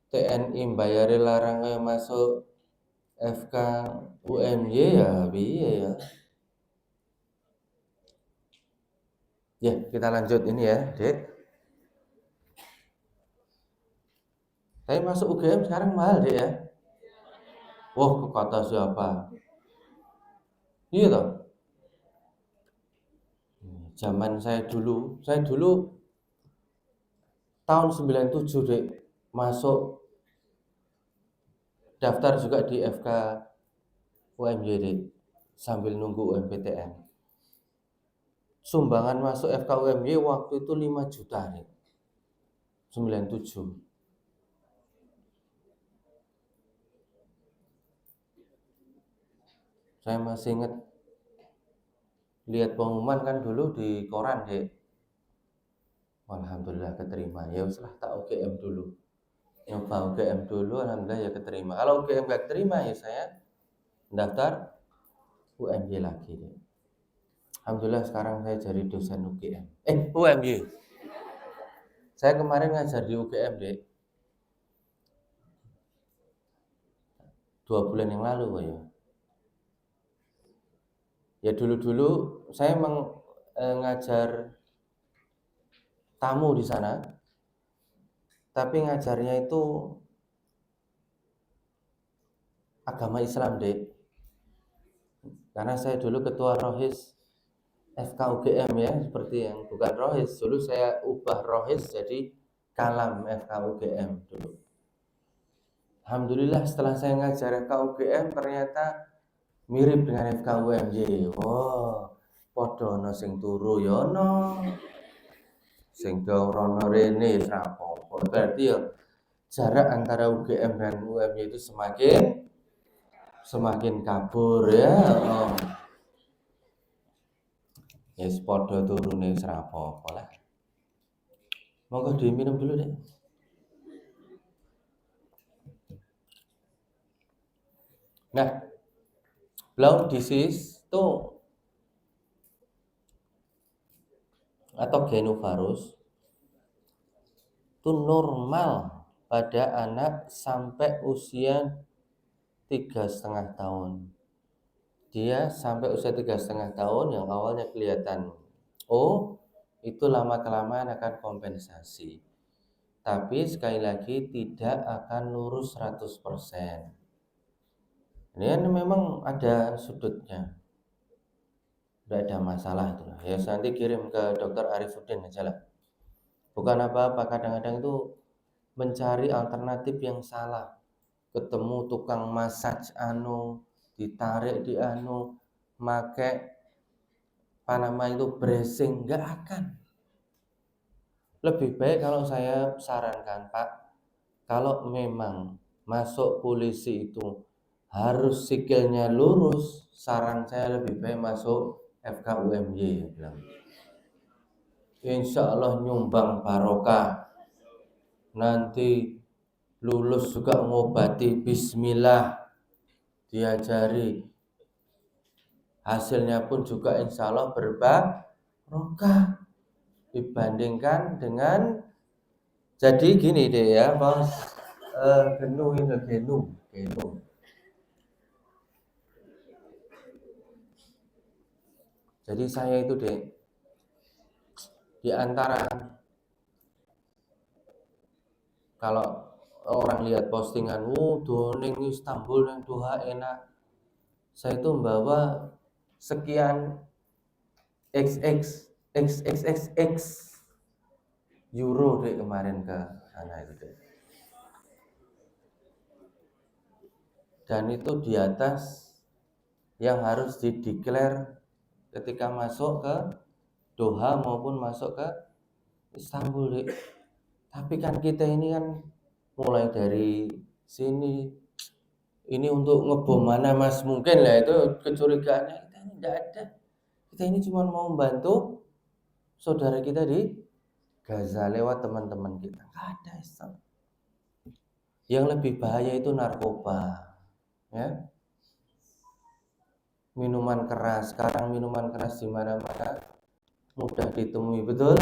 S1: TNI bayari larang kayak masuk FK UMY ya biaya ya. Ya kita lanjut ini ya, Dek. Tapi masuk UGM sekarang mahal Dek ya. Wah, kata siapa? Iya toh. Zaman saya dulu tahun 97 Dek masuk daftar juga di FK UMY Dek sambil nunggu UMPTN. Sumbangan masuk FK UMY waktu itu 5 juta Dek. 97. Saya masih ingat lihat pengumuman kan dulu di koran Dek. Alhamdulillah keterima. Ya uslah tak UGM dulu. Nyoba UGM dulu, alhamdulillah ya keterima. Kalau UGM gak keterima ya saya daftar UMY lagi Dek. Alhamdulillah sekarang saya jadi dosen UGM. UMY. Saya kemarin ngajar di UGM Dek. 2 bulan yang lalu ya. Ya dulu saya ngajar tamu di sana, tapi ngajarnya itu agama Islam Dek. Karena saya dulu ketua Rohis FK UGM ya, seperti yang bukan Rohis. Dulu saya ubah Rohis jadi Kalam FK UGM dulu. Alhamdulillah setelah saya ngajar FK UGM ternyata mirip dengan FK UMY. Oh, padha ana sing turu ya ana. Sing rono rene wis apa-apa. Berarti ya jarak antara UGM dan UMY itu semakin kabur ya. Oh. Ya padha turune wis apa-apa lah. Monggo diminum dulu deh. Nah, Blount disease itu atau genovarus itu normal pada anak sampai usia 3,5 tahun. Dia sampai usia 3,5 tahun yang awalnya kelihatan itu lama-kelamaan akan kompensasi. Tapi sekali lagi tidak akan lurus 100%. Ini kan memang ada sudutnya. Tidak ada masalah itu. Ya nanti kirim ke Dr. Arifuddin aja lah. Bukan apa-apa, kadang-kadang itu mencari alternatif yang salah. ketemu tukang massage ditarik di make itu bracing, nggak akan. Lebih baik kalau saya sarankan, Pak, kalau memang masuk polisi itu harus sikilnya lurus, saran saya lebih baik masuk FKUMY. Insya Allah nyumbang barokah. Nanti lulus juga ngobati bismillah, diajari. Hasilnya pun juga insya Allah berbarokah dibandingkan dengan. Jadi gini deh ya, Bos. Genu. Jadi saya itu deh di antara, kalau orang lihat postingan, doning Istanbul yang Doha enak, saya itu membawa sekian XXXXX euro deh kemarin ke sana itu deh. Dan itu di atas yang harus dideklar ketika masuk ke Doha maupun masuk ke Istanbul deh. Tapi kan kita ini kan mulai dari sini, ini untuk ngebom mana Mas, mungkin lah itu kecurigaannya. Kita ini tidak ada, kita ini cuma mau membantu saudara kita di Gaza lewat teman-teman kita. Nggak ada Islam. Yang lebih bahaya itu narkoba, ya, minuman keras. Sekarang minuman keras di mana-mana mudah ditemui, betul,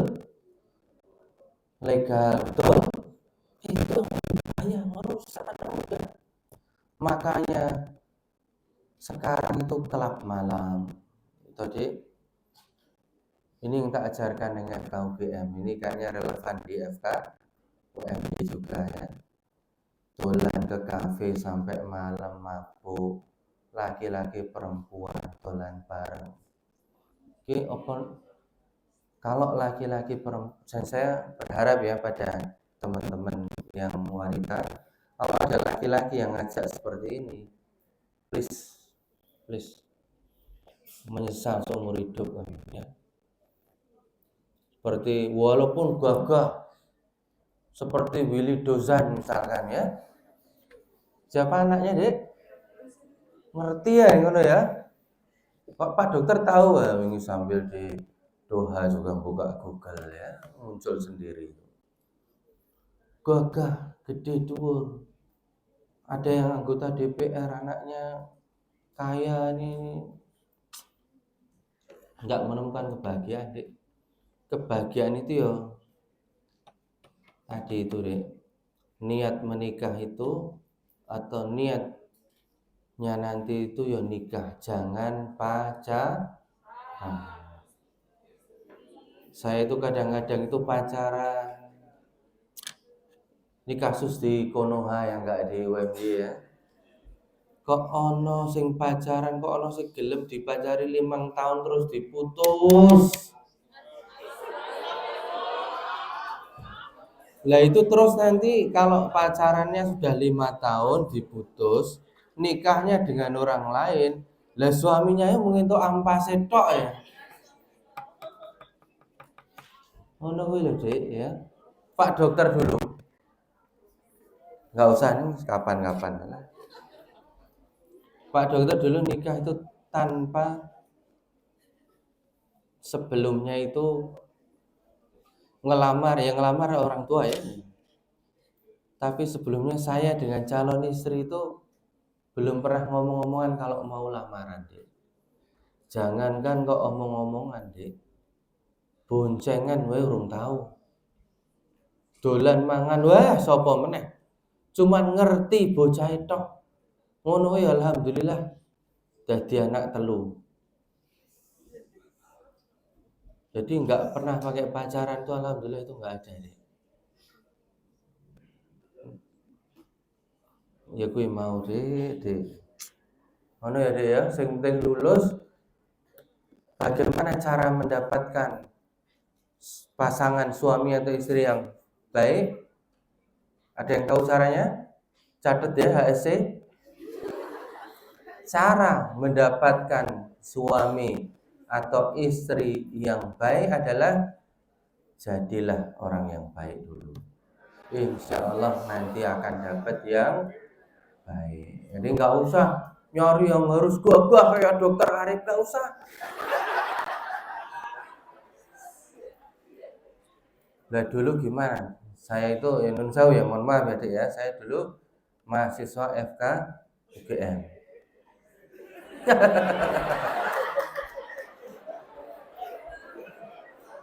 S1: legal, betul. Itu bahaya, merusak anak muda. Makanya sekarang itu kelab malam. Itu Dik. Ini yang tak ajarkan dengan FKUBM. Ini kayaknya relevan di FKUMD juga ya. Dolan ke kafe sampai malam mabuk. Laki-laki perempuan dolan bareng. Oke, kalau laki-laki perempuan, saya berharap ya pada teman-teman yang wanita, kalau ada laki-laki yang ngajak seperti ini, please menyesal seumur hidup ya. Seperti walaupun gagah seperti Willy Dozan misalkan ya. Siapa anaknya, Dek? Ngerti ya ngono ya. Pak dokter tahu ya, ini sambil di Doha juga buka Google ya, muncul sendiri. Gagah, gede dhuwur. Ada yang anggota DPR anaknya kaya ini, enggak menemukan kebahagiaan, Dek. Kebahagiaan itu ya tadi itu, Dek. Niat menikah itu atau niatnya nanti itu ya nikah, jangan pacaran. Saya itu kadang-kadang itu pacaran. Ini kasus di Konoha yang enggak di UMY ya. Kok ono sing pacaran, kok ono sing gelem dipacari 5 tahun terus diputus. Lah itu terus nanti kalau pacarannya sudah 5 tahun diputus, nikahnya dengan orang lain, lah suaminya mungkin tuh ampase tok ya. Ngono kuwi lho, Dik ya. Pak dokter dulu. Enggak usah nih kapan-kapan lah. Pak dokter dulu nikah itu tanpa sebelumnya itu ngelamar orang tua ya. Tapi sebelumnya saya dengan calon istri itu belum pernah ngomong-ngomongan kalau mau lamaran, Dek. Jangankan kok omong-omongan, Dek. Boncengan wae urung tahu. Dolan mangan wah sapa meneh. Cuman ngerti bocah tok. Ngono ya alhamdulillah dadi anak telu. Jadi enggak pernah pakai pacaran tuh alhamdulillah itu enggak ada, Dek. Ya kuwi mau, Dek. Ngono ya, Dek ya, sing penting lulus. Bagaimana cara mendapatkan pasangan suami atau istri yang baik? Ada yang tahu caranya? Catat ya HSC. Cara mendapatkan suami atau istri yang baik adalah jadilah orang yang baik dulu. Insya Allah nanti akan dapat yang baik. Jadi nggak usah nyari yang harus gagah kayak dokter Arif, nggak usah. Lah dulu gimana? Saya itu nun sewu ya, mohon maaf ya Dek ya. Saya dulu mahasiswa FK UGM.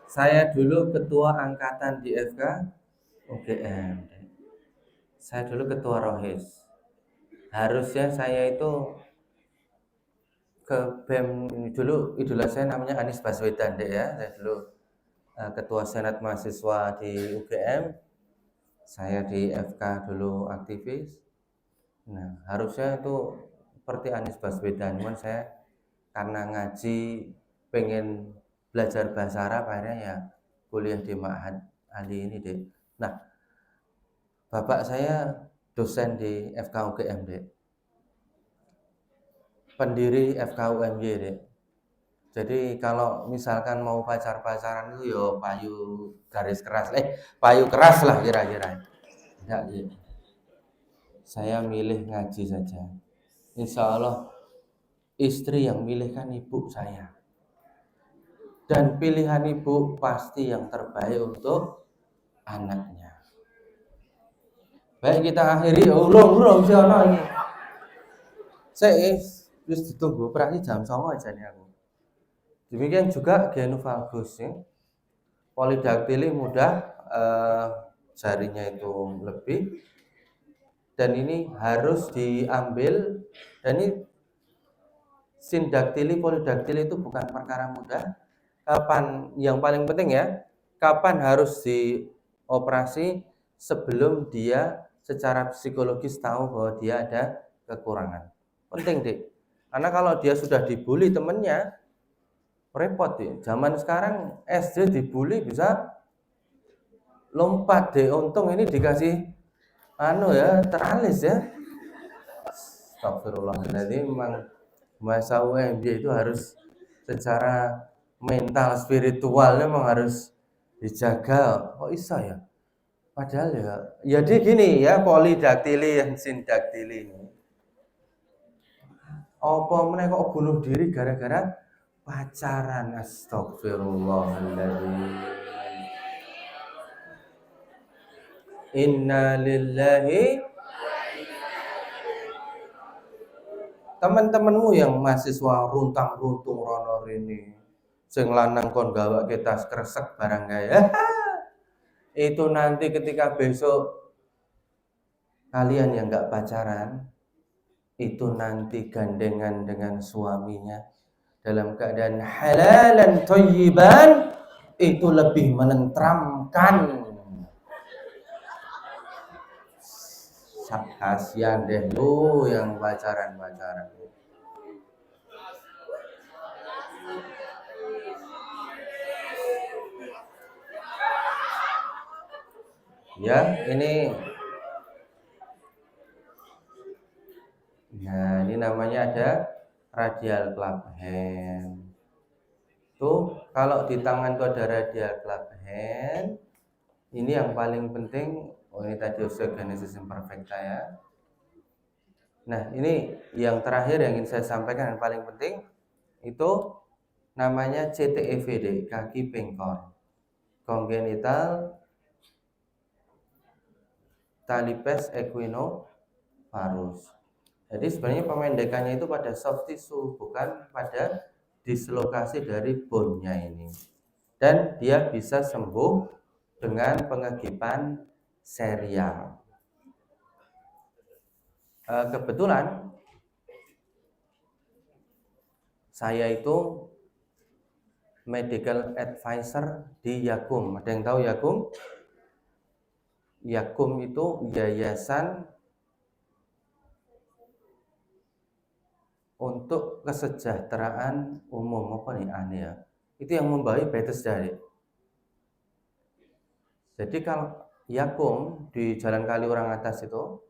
S1: Saya dulu ketua angkatan di FK UGM. Saya dulu ketua Rohis. Harusnya saya itu ke BEM dulu, idola saya namanya Anies Baswedan Dek ya. Saya dulu ketua senat mahasiswa di UGM. Saya di FK dulu aktivis. Nah, harusnya itu seperti Anies Baswedan, cuman saya karena ngaji pengen belajar bahasa Arab akhirnya ya kuliah di Ma'had Ali ini Dek. Nah, bapak saya dosen di FK UGM Dek, pendiri FK UMY Dek. Jadi kalau misalkan mau pacaran itu yo payu garis keras, payu keras lah kira-kira. Enggak gitu. Saya milih ngaji saja. Insya Allah istri yang milih kan ibu saya. Dan pilihan ibu pasti yang terbaik untuk anaknya. Baik kita akhiri urung sih ono iki. Saya wis ditunggu berarti jam 09.00 aja nih aku. Demikian juga Genovalgus ya. Polidaktili mudah, jarinya itu lebih, dan ini harus diambil, dan ini sindaktili polidaktili itu bukan perkara mudah. Kapan yang paling penting ya, kapan harus dioperasi sebelum dia secara psikologis tahu bahwa dia ada kekurangan. Penting Dik, karena kalau dia sudah dibully temennya repot ya. Zaman sekarang SD dibully bisa lompat deh. Untung ini dikasih teralis ya. Astagfirullah. Jadi memang masa UMY itu harus secara mental spiritualnya memang harus dijaga. Oh isa ya. Padahal ya jadi gini ya, polidaktili yang sindaktili ini. Apa meneh kok bunuh diri gara-gara pacaran? Astagfirullahaladzim. Inna lillahi. Teman-temanmu yang mahasiswa runtang-runtung rono ini, sing lanang kon gawa kita kresek barang gaya. Itu nanti ketika besok kalian yang nggak pacaran, itu nanti gandengan dengan suaminya dalam keadaan halalan thayyiban, itu lebih menenteramkan. Kasihan deh lu yang pacaran. Ya, ini namanya ada radial club hand. Tuh, kalau di tangan tuh ada radial club hand. Ini yang paling penting. Oh, ini tadi osteogenesis imperfecta ya. Nah, ini yang terakhir yang ingin saya sampaikan yang paling penting itu namanya CTEVD, kaki bengkok, congenital talipes equinovarus. Jadi sebenarnya pemendekannya itu pada soft tissue, bukan pada dislokasi dari bone-nya ini. Dan dia bisa sembuh dengan pengegipan serial. Kebetulan saya itu medical advisor di Yakum. Ada yang tahu Yakum? Yakum itu yayasan untuk kesejahteraan umum, apa nih aneh ya? Itu yang membawahi Bethesda. Jadi kalau Yakum di Jalan Kaliurang atas itu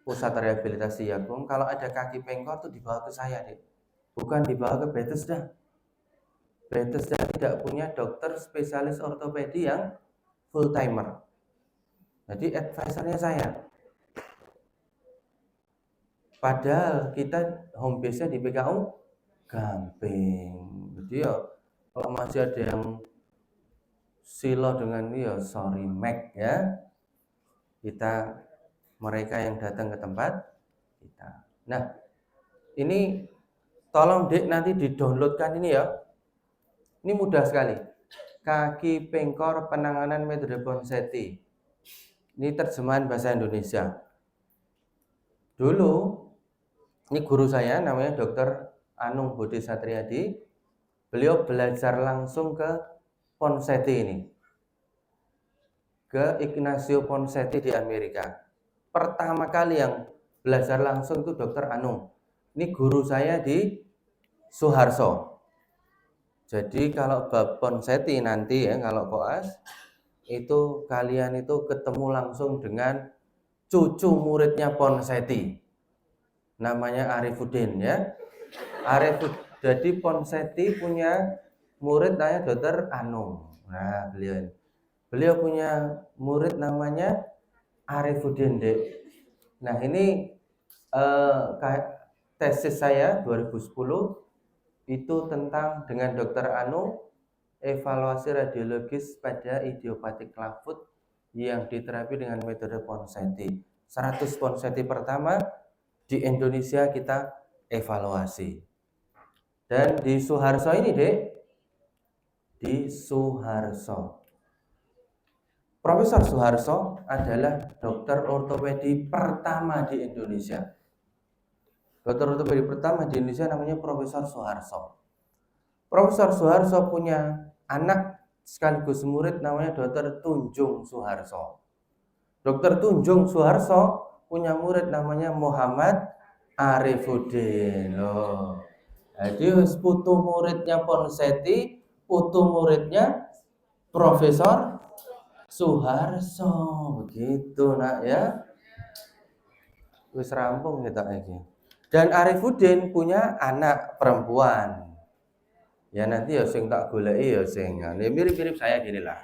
S1: pusat rehabilitasi Yakum, kalau ada kaki pengkor tuh dibawa ke saya, Dek. Bukan dibawa ke Bethesda. Bethesda tidak punya dokter spesialis ortopedi yang full timer. Jadi advisernya saya. Padahal kita home base-nya di PKU Gamping. Jadi ya kalau masih ada yang silo dengan ya sorry Mac ya. Mereka yang datang ke tempat kita. Nah, ini tolong Dek nanti di-downloadkan ini ya. Ini mudah sekali. Kaki pengkor penanganan metode Ponseti. Ini terjemahan bahasa Indonesia. Dulu ini guru saya namanya Dr. Anung Budi Satriadi. Beliau belajar langsung ke Ponseti ini. Ke Ignacio Ponseti di Amerika. Pertama kali yang belajar langsung itu Dr. Anung. Ini guru saya di Suharso. Jadi kalau bab Ponseti nanti ya, kalau koas itu kalian itu ketemu langsung dengan cucu muridnya Ponseti. Namanya Arifuddin ya. Jadi Ponseti punya murid namanya Dr. Anung. Nah, beliau punya murid namanya Arifuddin, Dek. Nah, ini tesis saya 2010 itu tentang dengan Dr. Anu evaluasi radiologis pada idiopatik klavut yang diterapi dengan metode Ponseti. 100 Ponseti pertama di Indonesia kita evaluasi. Dan di Suharso ini, Dek, di Suharso. Profesor Suharso adalah dokter ortopedi pertama di Indonesia. Dokter ortopedi pertama di Indonesia namanya Profesor Suharso. Profesor Suharso punya anak sekaligus murid namanya Dr. Tunjung Suharso. Dr. Tunjung Suharso punya murid namanya Muhammad Arifuddin. Loh. Jadi putu muridnya Ponseti, putu muridnya Profesor Suharso. Begitu nak ya. Wis rampung kita iki. Dan Arifuddin punya anak perempuan. Ya nanti ya sing tak goleki ya sing mirip-mirip saya gini lah.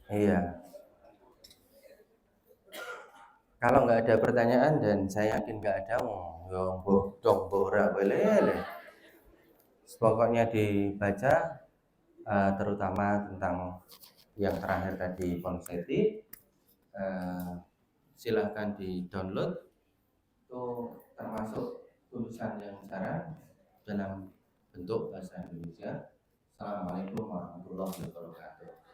S1: Iya. Kalau nggak ada pertanyaan dan saya yakin nggak ada, yo bodong bora belele. Pokoknya dibaca terutama tentang yang terakhir tadi Ponseti. Silahkan di-download. Itu termasuk tulisan yang sekarang dalam bentuk bahasa Indonesia. Assalamualaikum warahmatullahi wabarakatuh.